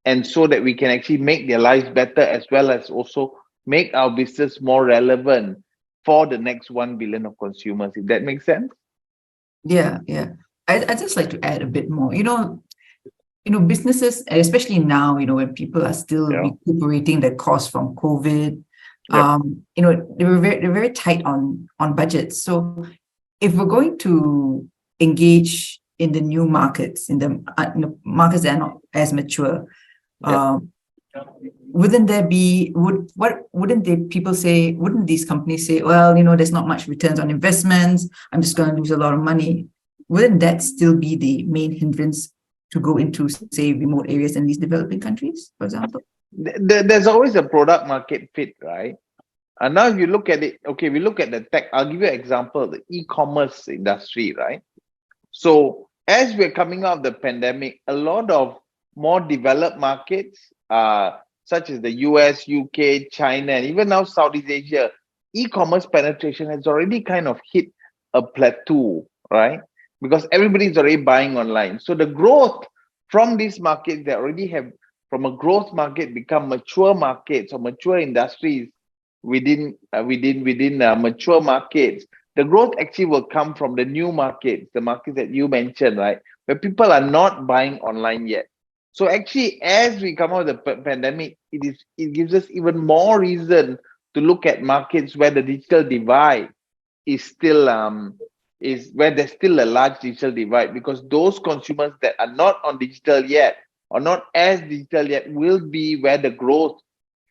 Speaker 5: and so that we can actually make their lives better, as well as also make our business more relevant for the next 1 billion of consumers, if that makes sense.
Speaker 2: Yeah. I'd just like to add a bit more. Businesses, especially now, when people are still recuperating the cost from COVID, they're very tight on budgets. So if we're going to engage in the new markets, in the markets that are not as mature, wouldn't these companies say, well, there's not much returns on investments, I'm just going to lose a lot of money? Wouldn't that still be the main hindrance to go into, say, remote areas in these developing countries, for example?
Speaker 5: There's always a product market fit, right? And now if you look at it, we look at the tech, I'll give you an example, the e-commerce industry, right? So as we're coming out of the pandemic, a lot of more developed markets, such as the US, UK, China, and even now Southeast Asia, e-commerce penetration has already kind of hit a plateau, right? Because everybody's already buying online. So the growth from these markets that already have, from a growth market, become mature markets or mature industries within mature markets, the growth actually will come from the new markets, the markets that you mentioned, right? Where people are not buying online yet. So actually, as we come out of the pandemic, it gives us even more reason to look at markets where the digital divide is still where there's still a large digital divide, because those consumers that are not on digital yet or not as digital yet will be where the growth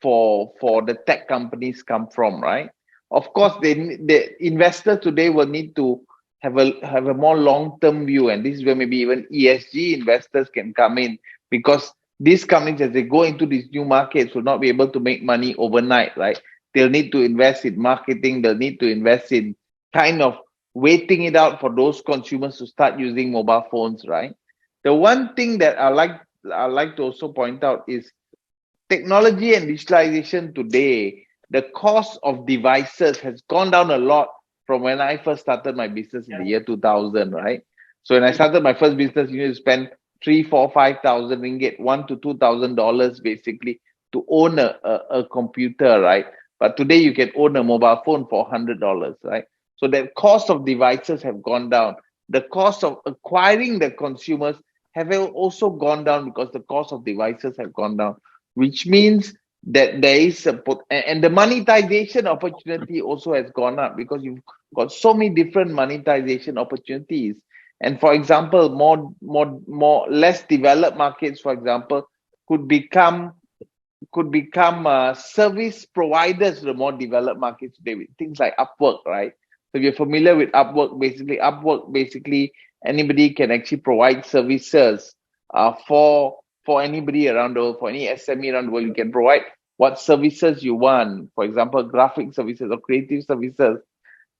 Speaker 5: for the tech companies come from, right? Of course, the investors today will need to have a more long-term view, and this is where maybe even ESG investors can come in, because these companies, as they go into these new markets, will not be able to make money overnight, right? They'll need to invest in marketing. They'll need to invest in kind of waiting it out for those consumers to start using mobile phones, right? The one thing that I like to also point out is technology and digitalization today, the cost of devices has gone down a lot from when I first started my business in the year 2000, right? So when I started my first business, you need to spend 3, 4, 5,000 ringgit, $1,000 to $2,000 basically to own a computer, right? But today you can own a mobile phone for $100, right? So the cost of devices have gone down. The cost of acquiring the consumers have also gone down because the cost of devices have gone down, which means that there is and the monetization opportunity also has gone up, because you've got so many different monetization opportunities. And for example, more less developed markets, for example, could become service providers to the more developed markets today, with things like Upwork, right? So if you're familiar with Upwork, basically anybody can actually provide services for for anybody around the world, for any SME around the world. You can provide what services you want, for example, graphic services or creative services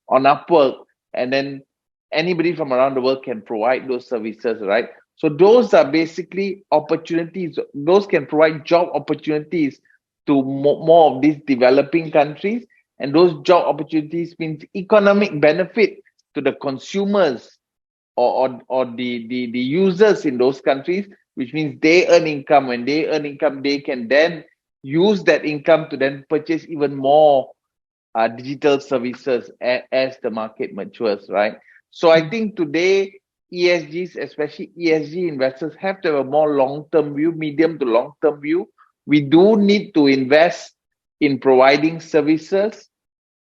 Speaker 5: on Upwork, and then anybody from around the world can provide those services, right? So those are basically opportunities. Those can provide job opportunities to more of these developing countries, and those job opportunities means economic benefit to the consumers or the users in those countries, which means they earn income. When they earn income, they can then use that income to then purchase even more digital services as the market matures, right? So I think today ESGs, especially ESG investors, have to have a more long-term view, medium to long-term view. We do need to invest in providing services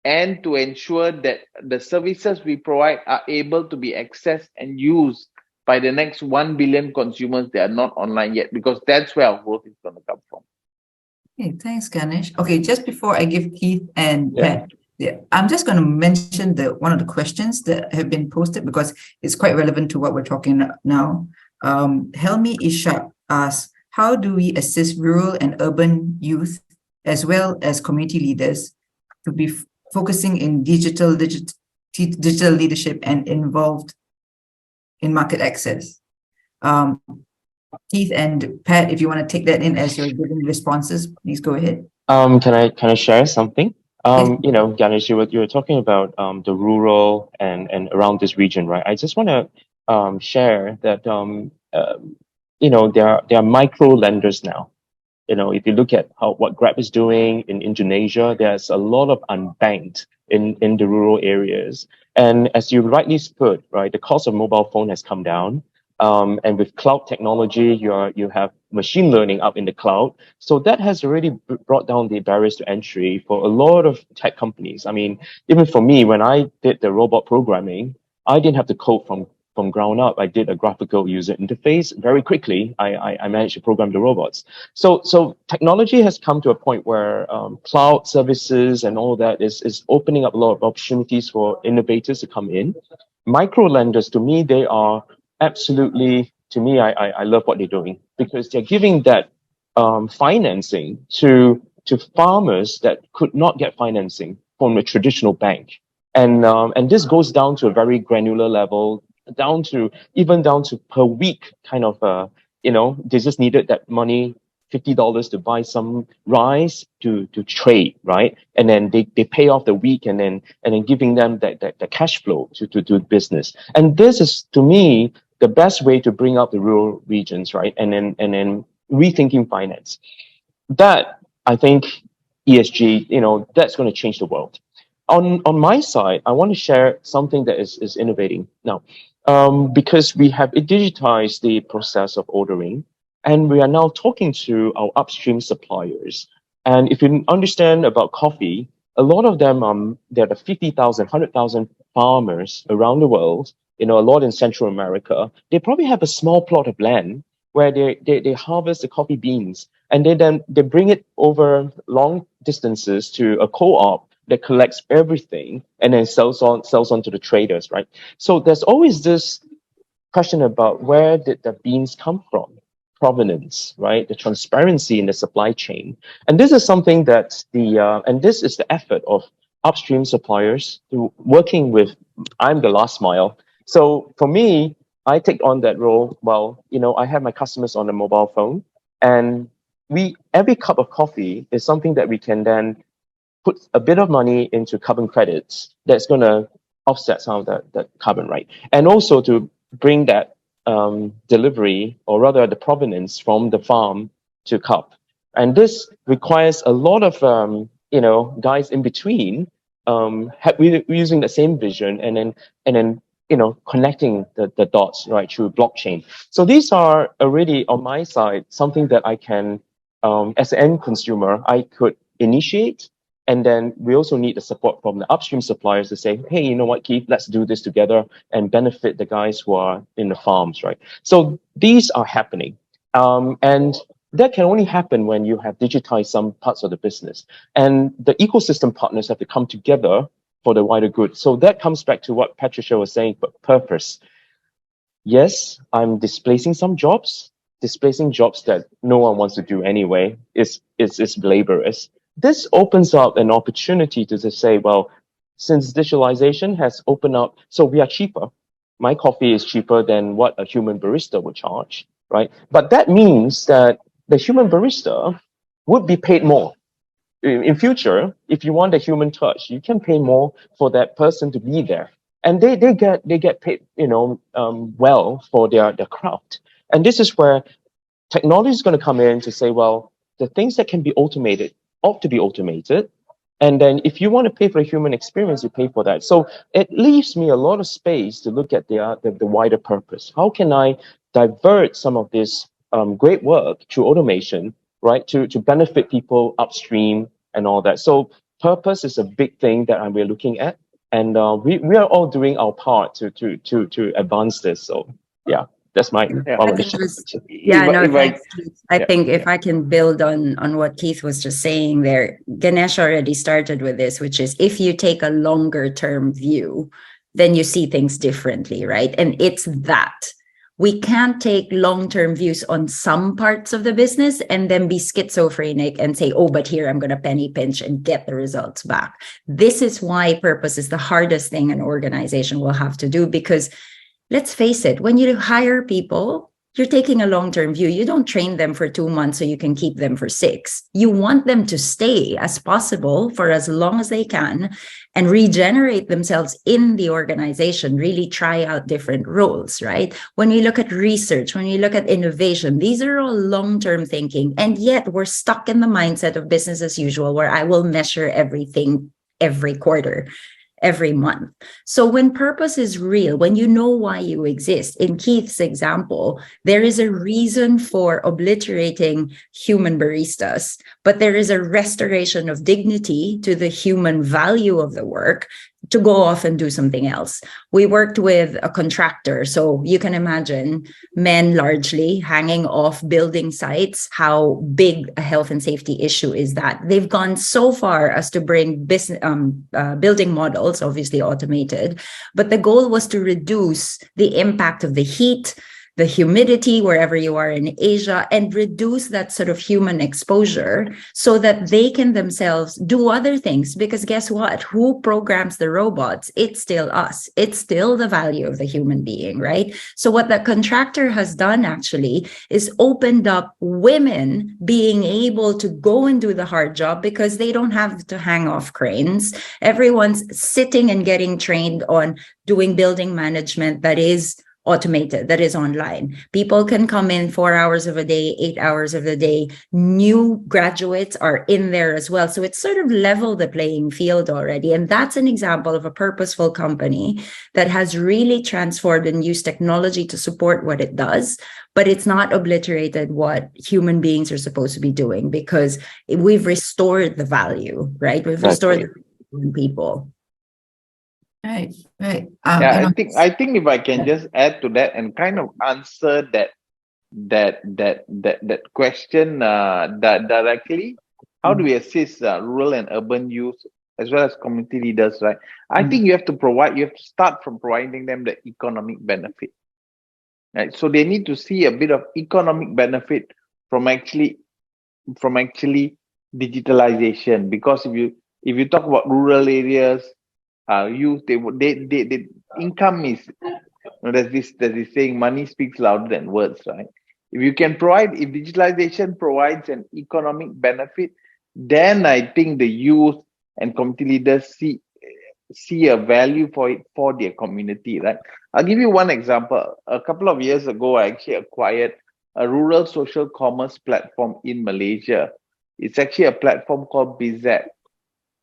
Speaker 5: and to ensure that the services we provide are able to be accessed and used by the next 1 billion consumers that are not online yet, because that's where our growth is going to come from.
Speaker 2: Okay, thanks, Ganesh. Okay, just before I give Keith and
Speaker 6: Yeah.
Speaker 2: Pat, I'm just going to mention one of the questions that have been posted because it's quite relevant to what we're talking now. Helmi Ishak asks, how do we assist rural and urban youth as well as community leaders to be focusing in digital leadership and involved in market access? Keith and Pat, if you want to take that in as you're giving responses, please go ahead.
Speaker 6: Can I share something?
Speaker 2: Yes.
Speaker 6: You know, Ganesh, you were talking about the rural and around this region, right? I just want to share that you know, there are micro lenders now. You know, if you look at what Grab is doing in Indonesia, there's a lot of unbanked in the rural areas. And as you rightly put, right, the cost of mobile phone has come down. And with cloud technology, you have machine learning up in the cloud. So that has already brought down the barriers to entry for a lot of tech companies. I mean, even for me, when I did the robot programming, I didn't have to code from ground up. I did a graphical user interface very quickly. I managed to program the robots. So technology has come to a point where cloud services and all that is opening up a lot of opportunities for innovators to come in. Micro lenders, to me, they are absolutely, to me, I love what they're doing because they're giving that financing to farmers that could not get financing from a traditional bank. And this goes down to a very granular level, down to per week kind of, you know, they just needed that money, $50 to buy some rice to trade, right? And then they pay off the week and then giving them the cash flow to do business. And this is, to me, the best way to bring up the rural regions, right? And then rethinking finance. That, I think, ESG, you know, that's going to change the world. On my side, I want to share something that is innovating now, because we have digitized the process of ordering, and we are now talking to our upstream suppliers. And if you understand about coffee, a lot of them, there are 50,000, 100,000 farmers around the world, you know, a lot in Central America. They probably have a small plot of land where they harvest the coffee beans, and then they bring it over long distances to a co-op that collects everything and then sells on to the traders, right? So there's always this question about where did the beans come from? Provenance, right? The transparency in the supply chain. And this is something that and this is the effort of upstream suppliers through working with, I'm the last mile. So for me, I take on that role. Well, you know, I have my customers on a mobile phone, and every cup of coffee is something that we can then put a bit of money into carbon credits that's going to offset some of that carbon, right? And also to bring that delivery, or rather the provenance from the farm to cup. And this requires a lot of, you know, guys in between we're using the same vision and then you know, connecting the dots, right, through blockchain. So these are already on my side, something that I can, as an end consumer, I could initiate. And then we also need the support from the upstream suppliers to say, hey, you know what, Keith, let's do this together and benefit the guys who are in the farms, right? So these are happening. And that can only happen when you have digitized some parts of the business. And the ecosystem partners have to come together for the wider good. So that comes back to what Patricia was saying, but purpose. Yes, I'm displacing some jobs, displacing jobs that no one wants to do anyway. It's laborious. This opens up an opportunity to just say, well, since digitalization has opened up, so we are cheaper. My coffee is cheaper than what a human barista would charge, right? But that means that the human barista would be paid more. In future, if you want a human touch, you can pay more for that person to be there, and they get paid, well for their craft. And this is where technology is going to come in to say, well, the things that can be automated ought to be automated. And then if you want to pay for a human experience, you pay for that. So it leaves me a lot of space to look at the wider purpose. How can I divert some of this great work through automation, right, to benefit people upstream and all that? So purpose is a big thing that we're looking at. And we are all doing our part to advance this. So yeah. That's my
Speaker 8: thanks, Keith. I think if I can build on what Keith was just saying there, Ganesh already started with this, which is if you take a longer term view, then you see things differently, right? And it's that. We can't take long-term views on some parts of the business and then be schizophrenic and say, oh, but here I'm going to penny pinch and get the results back. This is why purpose is the hardest thing an organization will have to do, because let's face it, when you hire people, you're taking a long-term view. You don't train them for 2 months so you can keep them for 6. You want them to stay as possible for as long as they can and regenerate themselves in the organization, really try out different roles, right? When we look at research, when we look at innovation, these are all long-term thinking. And yet we're stuck in the mindset of business as usual, where I will measure everything every quarter, every month. So when purpose is real, when you know why you exist, in Keith's example, there is a reason for obliterating human baristas, but there is a restoration of dignity to the human value of the work to go off and do something else. We worked with a contractor. So you can imagine men largely hanging off building sites, how big a health and safety issue is that. They've gone so far as to bring business, building models, obviously automated, but the goal was to reduce the impact of the heat, the humidity wherever you are in Asia, and reduce that sort of human exposure so that they can themselves do other things. Because guess what? Who programs the robots? It's still us. It's still the value of the human being, right? So what the contractor has done actually is opened up women being able to go and do the hard job because they don't have to hang off cranes. Everyone's sitting and getting trained on doing building management that is automated, that is online. People can come in 4 hours of a day, 8 hours of the day. New graduates are in there as well. So it's sort of leveled the playing field already. And that's an example of a purposeful company that has really transformed and used technology to support what it does, but it's not obliterated what human beings are supposed to be doing, because we've restored the value, right? We've restored the value in people.
Speaker 2: Right.
Speaker 5: I think if I can just add to that and kind of answer that question that directly, how do we assist rural and urban youth as well as community leaders, right? I think you have to start from providing them the economic benefit, right? So they need to see a bit of economic benefit from actually digitalization, because if you talk about rural areas, youth, they income is, there's this saying, money speaks louder than words, right? If digitalization provides an economic benefit, then I think the youth and community leaders see a value for it for their community, right? I'll give you one example. A couple of years ago, I actually acquired a rural social commerce platform in Malaysia. It's actually a platform called BZAP.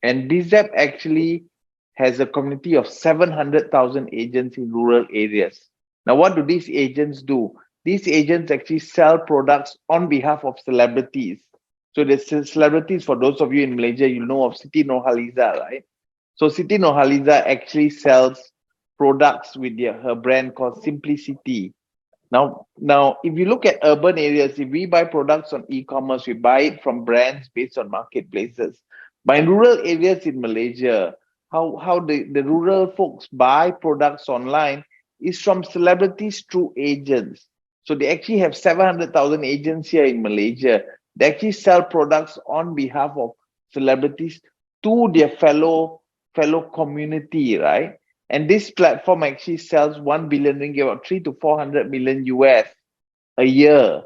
Speaker 5: And BZAP actually has a community of 700,000 agents in rural areas. Now, what do these agents do? These agents actually sell products on behalf of celebrities. So the celebrities, for those of you in Malaysia, you know of Siti Nurhaliza, right? So Siti Nurhaliza actually sells products with her brand called Simplicity. Now, if you look at urban areas, if we buy products on e-commerce, we buy it from brands based on marketplaces. But in rural areas in Malaysia, how the rural folks buy products online is from celebrities through agents. So they actually have 700,000 agents here in Malaysia. They actually sell products on behalf of celebrities to their fellow community, right? And this platform actually sells 1 billion ringgit, about 3 to 400 million US a year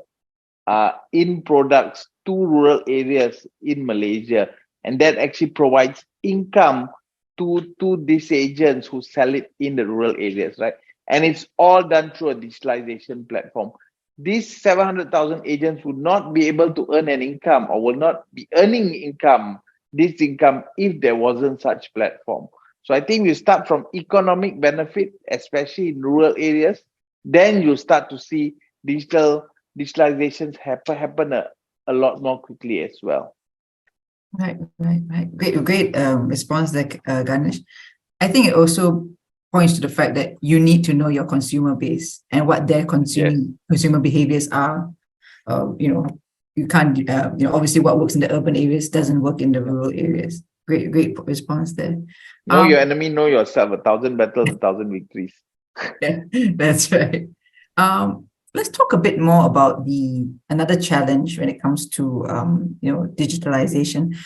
Speaker 5: in products to rural areas in Malaysia. And that actually provides income to these agents who sell it in the rural areas, right? And it's all done through a digitalization platform. These 700,000 agents would not be able to earn an income or will not be earning this income if there wasn't such platform. So I think we start from economic benefit, especially in rural areas. Then you start to see digitalizations happen a lot more quickly as well.
Speaker 2: Right. Great response there, Ganesh. I think it also points to the fact that you need to know your consumer base and what their consumer behaviors are. You can't, obviously what works in the urban areas doesn't work in the rural areas. Great response there.
Speaker 5: Know your enemy, know yourself. 1,000 battles, 1,000 victories.
Speaker 2: Yeah, that's right. Let's talk a bit more about another challenge when it comes to digitalization,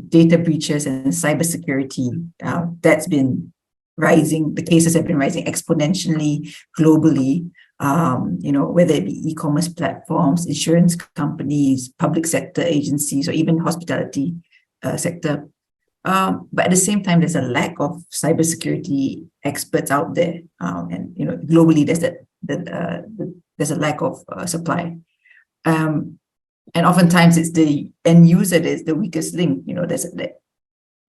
Speaker 2: data breaches and cybersecurity. That's been rising. The cases have been rising exponentially globally. Whether it be e-commerce platforms, insurance companies, public sector agencies, or even hospitality sector. But at the same time, there's a lack of cybersecurity experts out there, and globally there's a lack of supply, and oftentimes it's the end user that is the weakest link.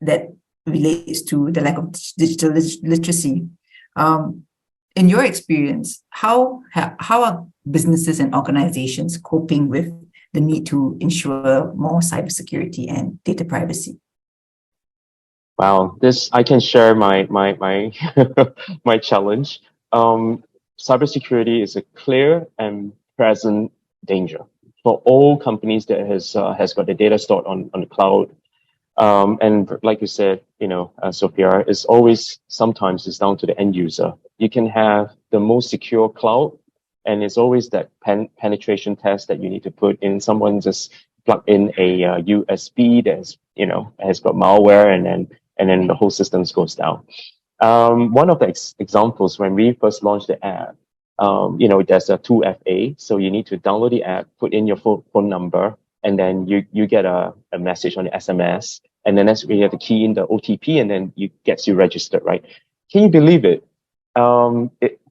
Speaker 2: That relates to the lack of digital literacy. In your experience, how are businesses and organizations coping with the need to ensure more cybersecurity and data privacy?
Speaker 6: Wow, this I can share my my challenge. Cybersecurity is a clear and present danger for all companies that has got the data stored on the cloud. And like you said, Sophia, it's always sometimes it's down to the end user. You can have the most secure cloud, and it's always that penetration test that you need to put in. Someone just plug in a USB that's has got malware, and then the whole system goes down. One of the examples when we first launched the app, there's a 2FA, so you need to download the app, put in your phone number, and then you get a message on the SMS, and then that's where you have to key in the OTP, and then it gets you registered, right? Can you believe it?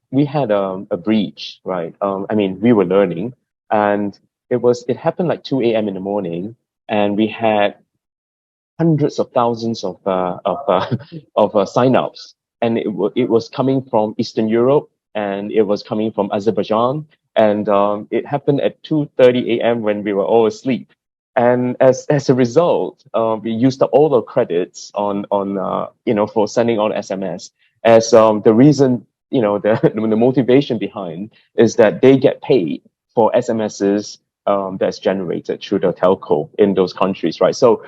Speaker 6: We had a breach, right? We were learning, and it happened like 2 a.m. in the morning, and we had hundreds of thousands of signups, and it was coming from Eastern Europe, and it was coming from Azerbaijan, and it happened at 2:30 a.m. when we were all asleep. And as a result, we used up all the credits on for sending on SMS. As the reason, the motivation behind is that they get paid for SMSs that's generated through the telco in those countries, right? So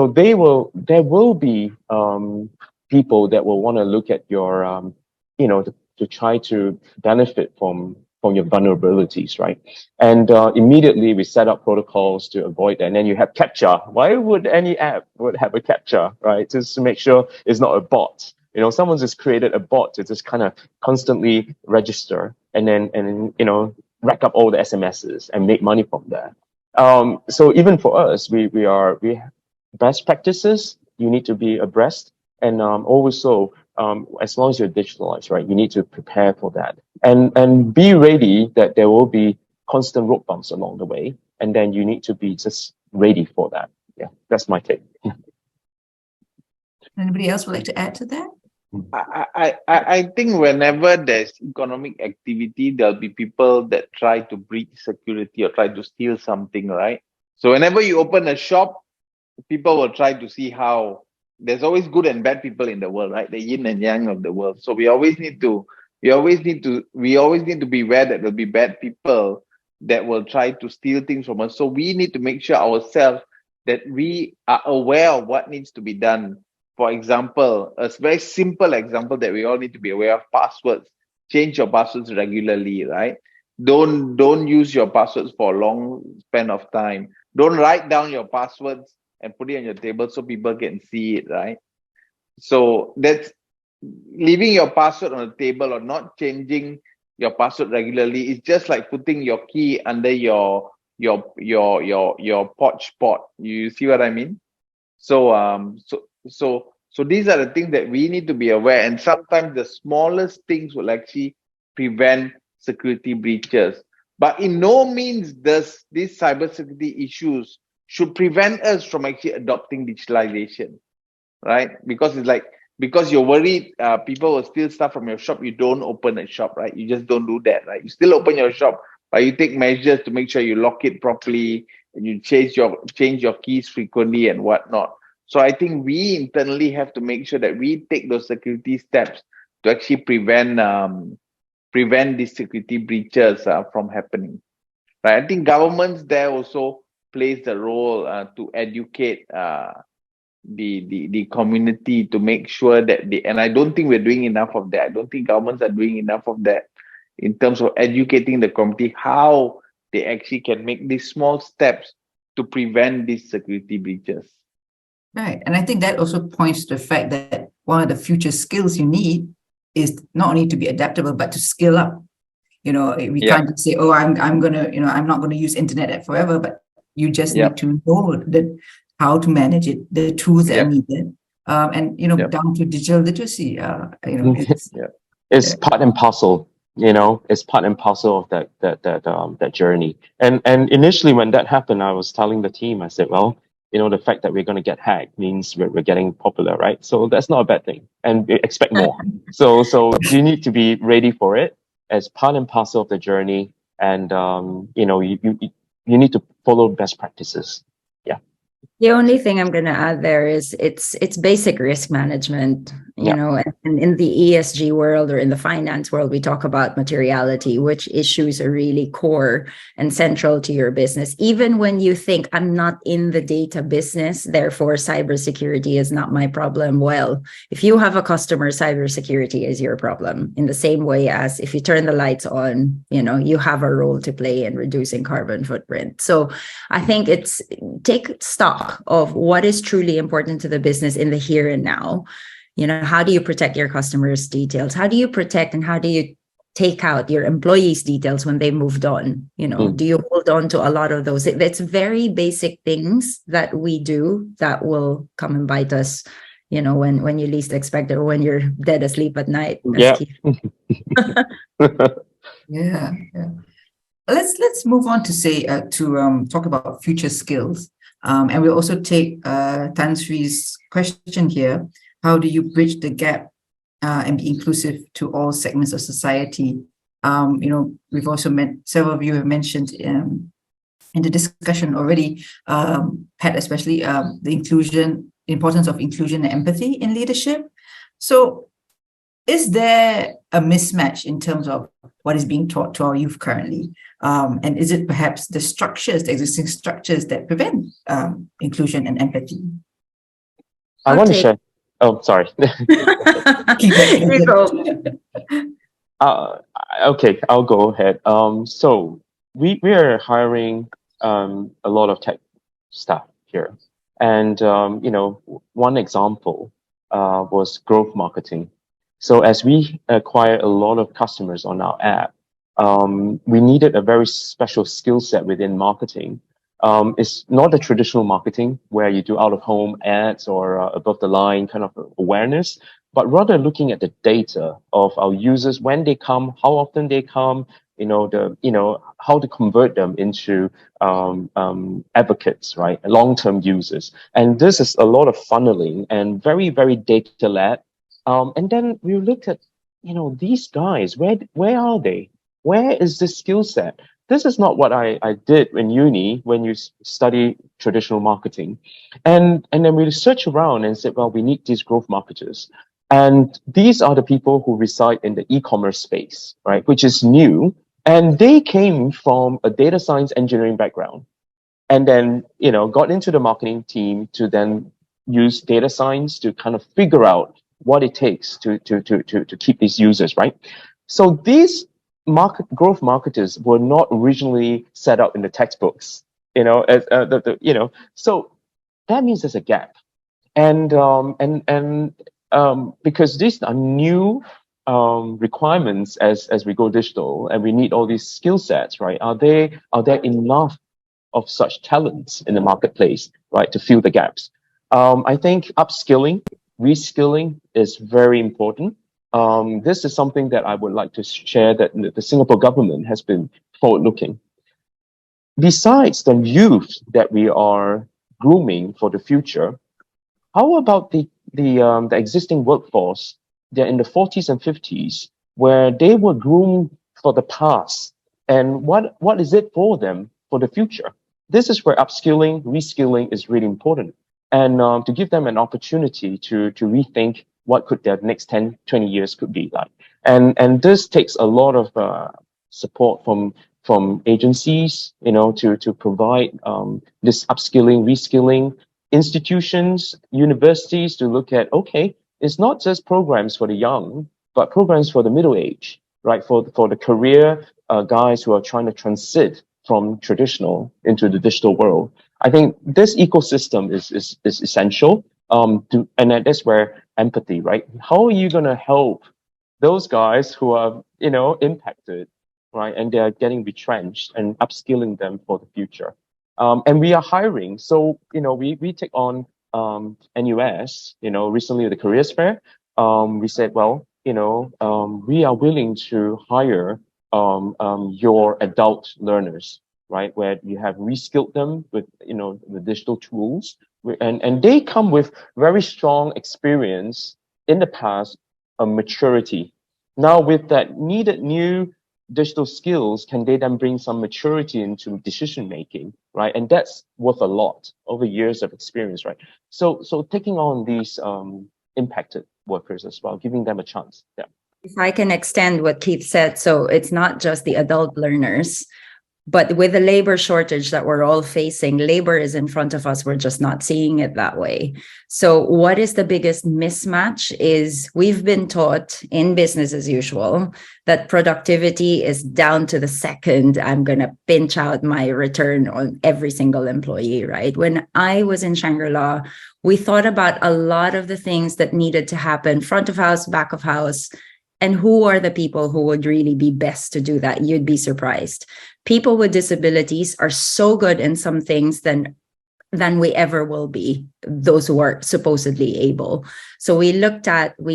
Speaker 6: there will be people that will want to look at your to try to benefit from your vulnerabilities, right? And immediately we set up protocols to avoid that. And then you have CAPTCHA. Why would any app would have a CAPTCHA, right? Just to make sure it's not a bot. Someone just created a bot to just kind of constantly register and then rack up all the SMSs and make money from that. So even for us, we best practices, you need to be abreast, and also as long as you're digitalized, right, you need to prepare for that and be ready that there will be constant road bumps along the way, and then you need to be just ready for that. Yeah, that's my take.
Speaker 2: Anybody else would like to add to that?
Speaker 5: I think whenever there's economic activity, there'll be people that try to breach security or try to steal something, right? So whenever you open a shop, people will try to see how there's always good and bad people in the world, right? The yin and yang of the world. So we always need to be aware that there'll be bad people that will try to steal things from us. So we need to make sure ourselves that we are aware of what needs to be done. For example, a very simple example that we all need to be aware of: passwords. Change your passwords regularly, right? Don't use your passwords for a long span of time. Don't write down your passwords and put it on your table so people can see it, right? So that's leaving your password on the table or not changing your password regularly. It's just like putting your key under your porch pot. You see what I mean? So these are the things that we need to be aware. And sometimes the smallest things will actually prevent security breaches. But in no means does these cybersecurity issues should prevent us from actually adopting digitalization, right? Because it's like, because you're worried people will steal stuff from your shop, you don't open a shop, right? You just don't do that, right? You still open your shop, but you take measures to make sure you lock it properly and you change your keys frequently and whatnot. So I think we internally have to make sure that we take those security steps to actually prevent these security breaches from happening. Right? I think governments there also plays the role to educate the community to make sure that and I don't think we're doing enough of that. I don't think governments are doing enough of that in terms of educating the community how they actually can make these small steps to prevent these security breaches.
Speaker 2: Right. And I think that also points to the fact that one of the future skills you need is not only to be adaptable, but to skill up. We can't just say, oh, I'm gonna, I'm not gonna use internet forever, but you just need to know how to manage it, the tools that are needed. And down to digital literacy.
Speaker 6: It's part and parcel. It's part and parcel of that journey. And initially when that happened, I was telling the team, I said, well, the fact that we're going to get hacked means we're getting popular, right? So that's not a bad thing, and we expect more. So you need to be ready for it as part and parcel of the journey, and you need to follow best practices. Yeah.
Speaker 8: The only thing I'm going to add there is it's basic risk management, and in the ESG world or in the finance world, we talk about materiality, which issues are really core and central to your business. Even when you think I'm not in the data business, therefore cybersecurity is not my problem. Well, if you have a customer, cybersecurity is your problem, in the same way as if you turn the lights on, you have a role to play in reducing carbon footprint. So I think it's take stock of what is truly important to the business in the here and now. How do you protect your customers' details? How do you protect and how do you take out your employees' details when they moved on? Do you hold on to a lot of those? It's very basic things that we do that will come and bite us, when you least expect it, or when you're dead asleep at night.
Speaker 6: Yeah.
Speaker 2: Yeah. Let's move on to say to talk about future skills. And we'll also take Tan Sri's question here. How do you bridge the gap and be inclusive to all segments of society? We've also several of you have mentioned in the discussion already, Pat especially, the importance of inclusion and empathy in leadership. So is there a mismatch in terms of what is being taught to our youth currently? And is it perhaps the existing structures that prevent inclusion and empathy?
Speaker 6: I want to share. Oh, sorry. Okay, I'll go ahead. So we are hiring a lot of tech staff here. And, one example was growth marketing. So as we acquire a lot of customers on our app, we needed a very special skill set within marketing. It's not the traditional marketing where you do out-of-home ads or above-the-line kind of awareness, but rather looking at the data of our users, when they come, how often they come, how to convert them into advocates, right? Long-term users. And this is a lot of funneling and very, very data-led. And then we looked at, these guys, where are they? Where is this skill set? This is not what I did in uni when you study traditional marketing. And then we searched around and said, well, we need these growth marketers. And these are the people who reside in the e-commerce space, right? Which is new. And they came from a data science engineering background. And then, got into the marketing team to then use data science to kind of figure out what it takes to keep these users, right? So these growth marketers were not originally set up in the textbooks, so that means there's a gap. And because these are new requirements as we go digital, and we need all these skill sets, right? Are there enough of such talents in the marketplace, right, to fill the gaps? I think upskilling, reskilling is very important. This is something that I would like to share, that the Singapore government has been forward-looking. Besides the youth that we are grooming for the future, how about the existing workforce? They're in the 40s and 50s, where they were groomed for the past, and what is it for them for the future? This is where upskilling, reskilling is really important, and to give them an opportunity to rethink what could their next 10, 20 years could be like. And this takes a lot of support from agencies, to provide this upskilling, reskilling, institutions, universities, to look at, okay, it's not just programs for the young, but programs for the middle age, right? For the career guys who are trying to transit from traditional into the digital world. I think this ecosystem is essential. And that's where empathy, right? How are you going to help those guys who are, impacted, right? And they are getting retrenched, and upskilling them for the future. And we are hiring. So, we take on NUS, recently at the careers fair. We said, well, we are willing to hire your adult learners, right? Where you have reskilled them with, the digital tools. And they come with very strong experience in the past, maturity. Now, with that needed new digital skills, can they then bring some maturity into decision making, right? And that's worth a lot over years of experience, right? So taking on these impacted workers as well, giving them a chance. Yeah.
Speaker 8: If I can extend what Keith said, so it's not just the adult learners, but with the labor shortage that we're all facing, labor is in front of us. We're just not seeing it that way. So what is the biggest mismatch is we've been taught in business as usual that productivity is down to the second. I'm going to pinch out my return on every single employee, right? When I was in Shangri-La, we thought about a lot of the things that needed to happen, front of house, back of house. And who are the people who would really be best to do that? You'd be surprised. People with disabilities are so good in some things than we ever will be, those who are supposedly able. So we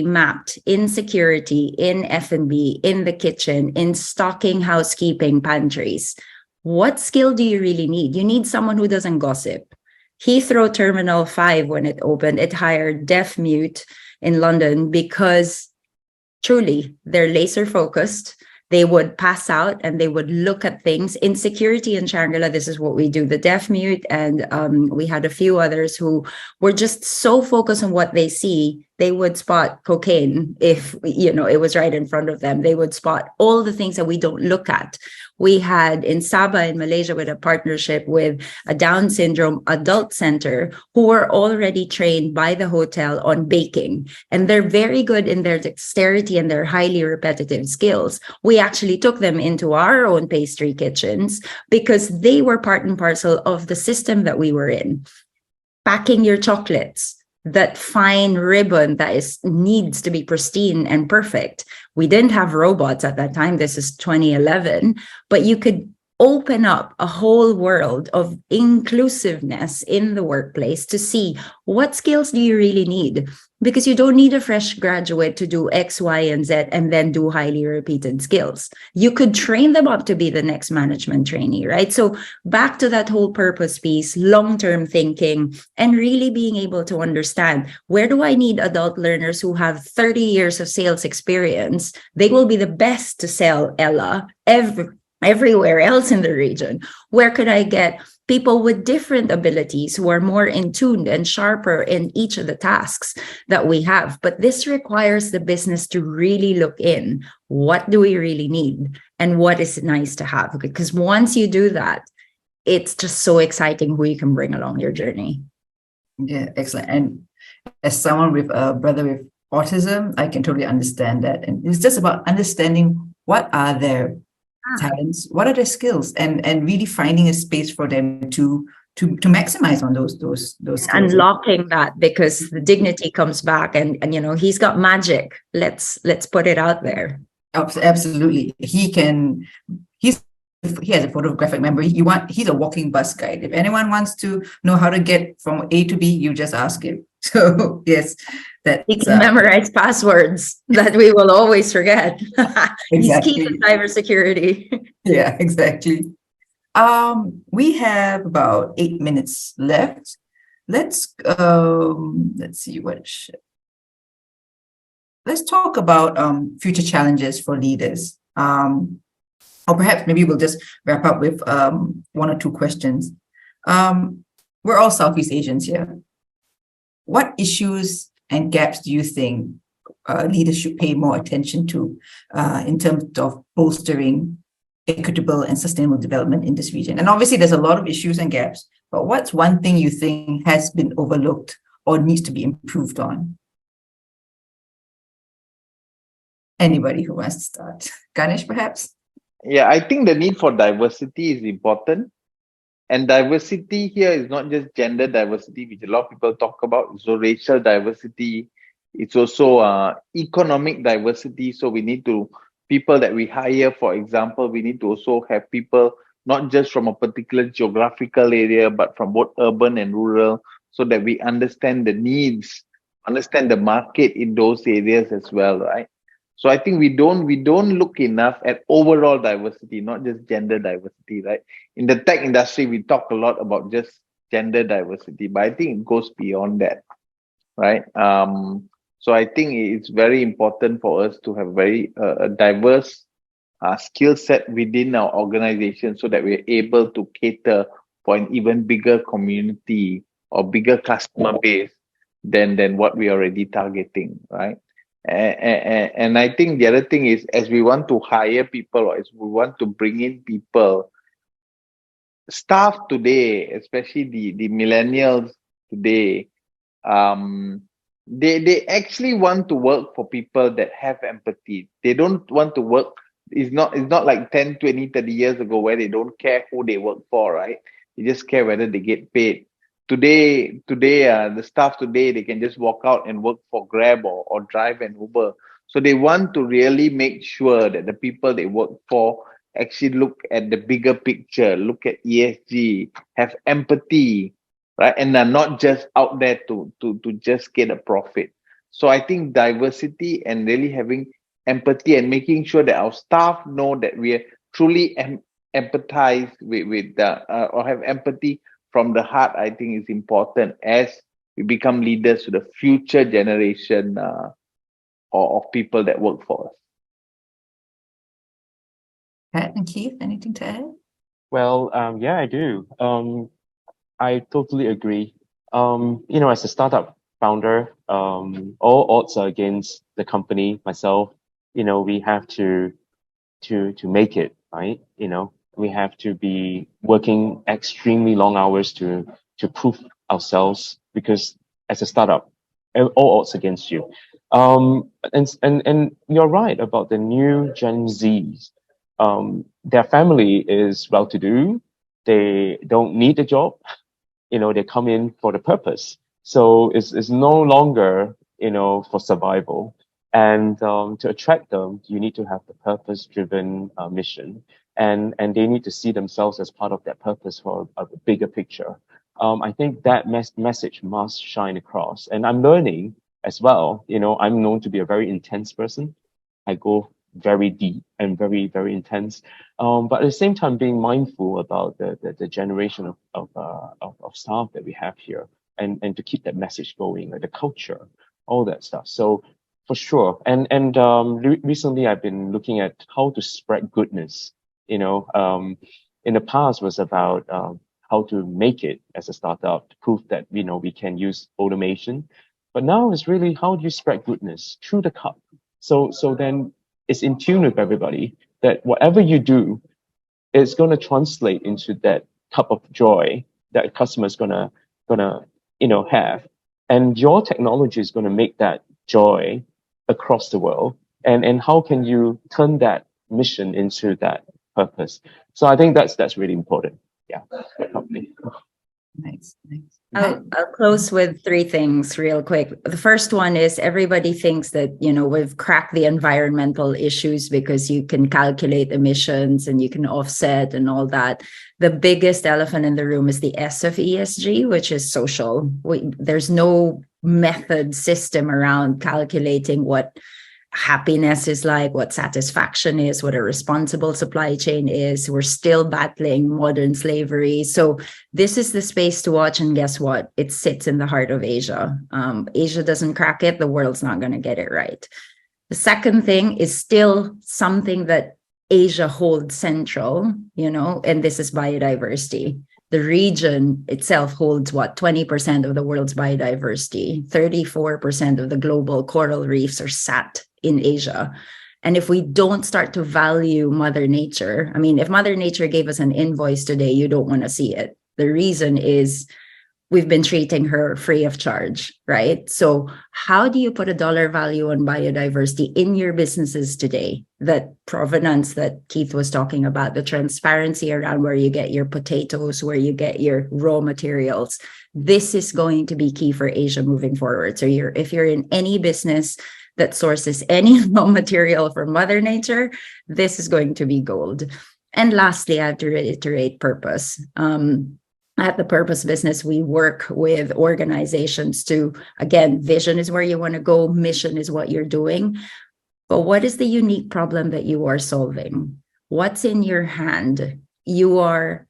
Speaker 8: mapped in security, in F&B, in the kitchen, in stocking, housekeeping, pantries. What skill do you really need? You need someone who doesn't gossip. Heathrow Terminal 5, when it opened, it hired deaf mute in London because truly, they're laser focused. They would pass out and they would look at things. In security in Shangri-La, this is what we do, the deaf mute. And we had a few others who were just so focused on what they see. They would spot cocaine if, it was right in front of them. They would spot all the things that we don't look at. We had in Sabah in Malaysia with a partnership with a Down syndrome adult center who were already trained by the hotel on baking. And they're very good in their dexterity and their highly repetitive skills. We actually took them into our own pastry kitchens because they were part and parcel of the system that we were in. Packing your chocolates, that fine ribbon that needs to be pristine and perfect. We didn't have robots at that time. This is 2011, but you could open up a whole world of inclusiveness in the workplace to see what skills do you really need, because you don't need a fresh graduate to do X, Y, and Z and then do highly repeated skills. You could train them up to be the next management trainee, right? So back to that whole purpose piece, long-term thinking, and really being able to understand, where do I need adult learners who have 30 years of sales experience? They will be the best to sell Ella everywhere else in the region. Where could I get people with different abilities who are more in tune and sharper in each of the tasks that we have? But this requires the business to really look in. What do we really need? And what is nice to have? Because once you do that, it's just so exciting who you can bring along your journey.
Speaker 2: Yeah, excellent. And as someone with a brother with autism, I can totally understand that. And it's just about understanding what are their talents, what are their skills, and really finding a space for them to maximize on those skills.
Speaker 8: Unlocking that, because the dignity comes back, and he's got magic. Let's put it out there.
Speaker 2: Absolutely. He has a photographic memory. He's a walking bus guide. If anyone wants to know how to get from A to B, you just ask him. So yes,
Speaker 8: he can memorize passwords that we will always forget. He's key to cybersecurity.
Speaker 2: Yeah, exactly. We have about 8 minutes left. Let's see let's talk about future challenges for leaders. Or perhaps maybe we'll just wrap up with one or two questions. We're all Southeast Asians here. What issues and gaps do you think leaders should pay more attention to in terms of bolstering equitable and sustainable development in this region? And obviously there's a lot of issues and gaps, but what's one thing you think has been overlooked or needs to be improved on? Anybody who wants to start? Ganesh, perhaps?
Speaker 5: Yeah, I think the need for diversity is important. And diversity here is not just gender diversity, which a lot of people talk about. It's also racial diversity. It's also economic diversity. So we need to, people that we hire, for example, we need to also have people not just from a particular geographical area, but from both urban and rural, so that we understand the needs, understand the market in those areas as well, right? So I think we don't look enough at overall diversity, not just gender diversity, right? In the tech industry, we talk a lot about just gender diversity, but I think it goes beyond that, right? So I think it's very important for us to have very diverse skill set within our organization, so that we're able to cater for an even bigger community or bigger customer base than what we're already targeting, right? And I think the other thing is, as we want to hire people, or as we want to bring in people, staff today, especially the millennials today, they actually want to work for people that have empathy. They don't want to work. It's not like 10, 20, 30 years ago where they don't care who they work for, right? They just care whether they get paid. Today, the staff today, they can just walk out and work for Grab or drive an Uber. So they want to really make sure that the people they work for actually look at the bigger picture, look at ESG, have empathy, right? And are not just out there to just get a profit. So I think diversity and really having empathy and making sure that our staff know that we are truly empathize with or have empathy from the heart, I think is important as we become leaders to the future generation of people that work for us.
Speaker 2: Pat and Keith, anything to add?
Speaker 6: Well, yeah, I do. I totally agree. As a startup founder, all odds are against the company, myself. We have to make it, right? We have to be working extremely long hours to prove ourselves, because as a startup, all odds against you. And you're right about the new Gen Zs. Their family is well-to-do. They don't need a job. They come in for the purpose. So it's no longer, for survival. And to attract them, you need to have the purpose-driven mission. And they need to see themselves as part of that purpose for a bigger picture. I think that message must shine across. And I'm learning as well. I'm known to be a very intense person. I go very deep and very, very intense. But at the same time, being mindful about the generation of staff that we have here, and to keep that message going, like the culture, all that stuff. So for sure. And recently I've been looking at how to spread goodness. In the past was about how to make it as a startup, to prove that we can use automation. But now it's really, how do you spread goodness through the cup? So then it's in tune with everybody, that whatever you do, it's going to translate into that cup of joy that a customer is gonna have, and your technology is going to make that joy across the world. And how can you turn that mission into that purpose. So I think that's really important. Yeah, for a company.
Speaker 2: Nice.
Speaker 8: I'll close with three things real quick. The first one is everybody thinks that, we've cracked the environmental issues because you can calculate emissions and you can offset and all that. The biggest elephant in the room is the S of ESG, which is social. There's no method system around calculating what happiness is like, what satisfaction is, what a responsible supply chain is. We're still battling modern slavery. So this is the space to watch. And guess what? It sits in the heart of Asia. Asia doesn't crack it, the world's not going to get it right. The second thing is still something that Asia holds central, and this is biodiversity. The region itself holds 20% of the world's biodiversity. 34% of the global coral reefs are sat in Asia. And if we don't start to value Mother Nature, if Mother Nature gave us an invoice today, you don't want to see it. The reason is we've been treating her free of charge, right? So how do you put a dollar value on biodiversity in your businesses today? That provenance that Keith was talking about, the transparency around where you get your potatoes, where you get your raw materials. This is going to be key for Asia moving forward. So if you're in any business that sources any raw material from Mother Nature, this is going to be gold. And lastly, I have to reiterate purpose. At the Purpose Business, we work with organizations to, again, vision is where you want to go, mission is what you're doing. But what is the unique problem that you are solving? What's in your hand? You are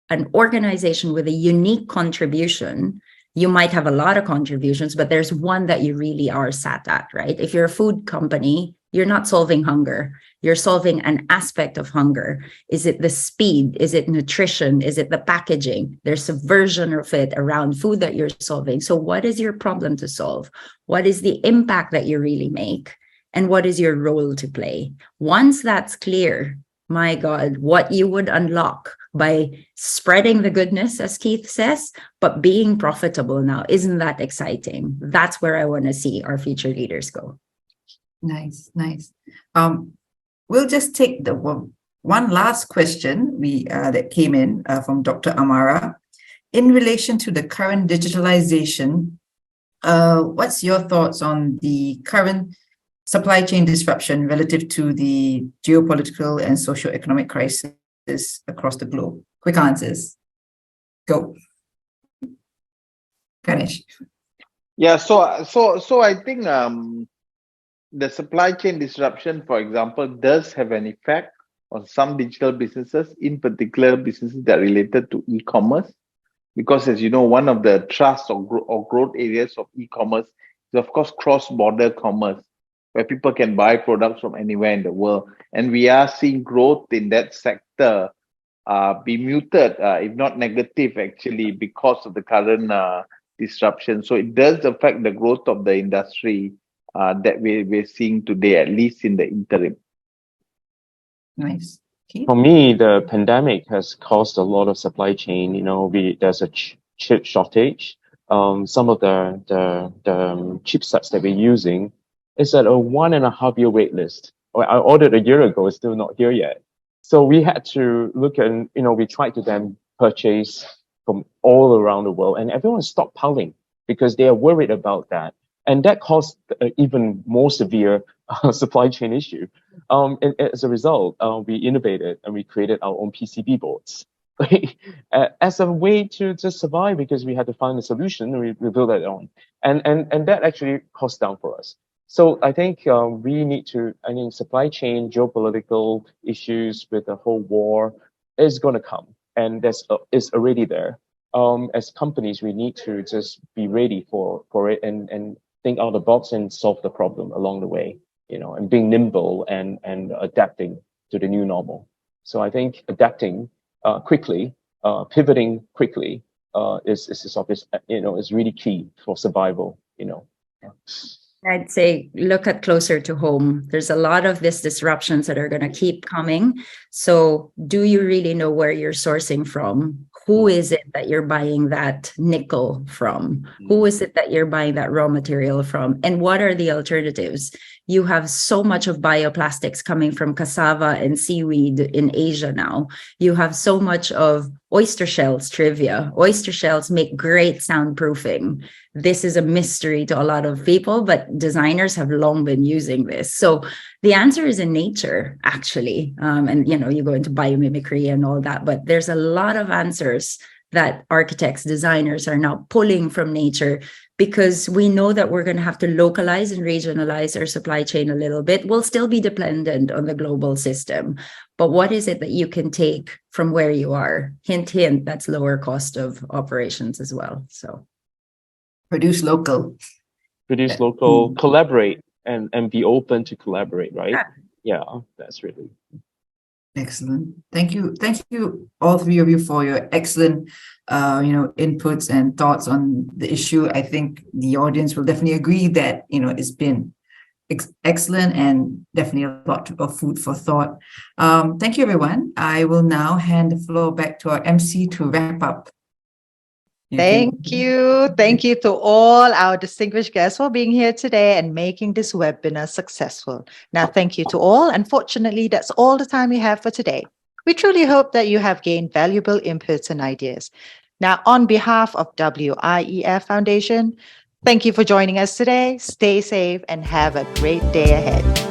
Speaker 8: an organization with a unique contribution. You might have a lot of contributions, but there's one that you really are sat at, right? If you're a food company, you're not solving hunger. You're solving an aspect of hunger. Is it the speed? Is it nutrition? Is it the packaging? There's a version of it around food that you're solving. So what is your problem to solve? What is the impact that you really make? And what is your role to play? Once that's clear, my God, what you would unlock by spreading the goodness, as Keith says, but being profitable now. Isn't that exciting? That's where I want to see our future leaders go.
Speaker 2: Nice. We'll just take the one last question that came in from Dr. Amara. In relation to the current digitalization, what's your thoughts on the current supply chain disruption relative to the geopolitical and socio-economic crisis across the globe? Quick answers. Go. Ganesh.
Speaker 5: Yeah, so I think the supply chain disruption, for example, does have an effect on some digital businesses, in particular businesses that are related to e-commerce. Because as you know, one of the trust or growth areas of e-commerce is, of course, cross-border commerce, where people can buy products from anywhere in the world. And we are seeing growth in that sector be muted, if not negative, actually, because of the current disruption. So it does affect the growth of the industry that we're seeing today, at least in the interim.
Speaker 2: Nice. Okay.
Speaker 6: For me, the pandemic has caused a lot of supply chain. There's a chip shortage. Some of the chipsets that we're using is at a 1.5 year wait list. I ordered a year ago, it's still not here yet. So we had to look and, we tried to then purchase from all around the world, and everyone stopped piling because they are worried about that. And that caused even more severe supply chain issue. And as a result, we innovated and we created our own PCB boards as a way to just survive, because we had to find a solution and we built that on. And that actually cost down for us. So I think we need to, supply chain, geopolitical issues with the whole war is going to come, and is already there. As companies, we need to just be ready for it and think out of the box and solve the problem along the way, and being nimble and adapting to the new normal. So I think adapting quickly, pivoting quickly is obvious, is really key for survival,
Speaker 8: I'd say look at closer to home. There's a lot of these disruptions that are going to keep coming. So do you really know where you're sourcing from? Who is it that you're buying that nickel from? Who is it that you're buying that raw material from? And what are the alternatives? You have so much of bioplastics coming from cassava and seaweed in Asia now. You have so much of oyster shells trivia. Oyster shells make great soundproofing. This is a mystery to a lot of people, but designers have long been using this. So the answer is in nature, actually. And, you go into biomimicry and all that, but there's a lot of answers that architects, designers are now pulling from nature, because we know that we're going to have to localize and regionalize our supply chain a little bit. We'll still be dependent on the global system. But what is it that you can take from where you are? Hint, hint, that's lower cost of operations as well. So
Speaker 2: Produce local.
Speaker 6: Produce local, collaborate, and be open to collaborate, right? Yeah, that's really
Speaker 2: Excellent. Thank you, all three of you, for your excellent, inputs and thoughts on the issue. I think the audience will definitely agree that it's been excellent and definitely a lot of food for thought. Thank you, everyone. I will now hand the floor back to our MC to wrap up.
Speaker 1: Thank you. Thank you to all our distinguished guests for being here today and making this webinar successful. Now, thank you to all. Unfortunately, that's all the time we have for today. We truly hope that you have gained valuable inputs and ideas. Now, on behalf of WIEF Foundation, thank you for joining us today. Stay safe and have a great day ahead.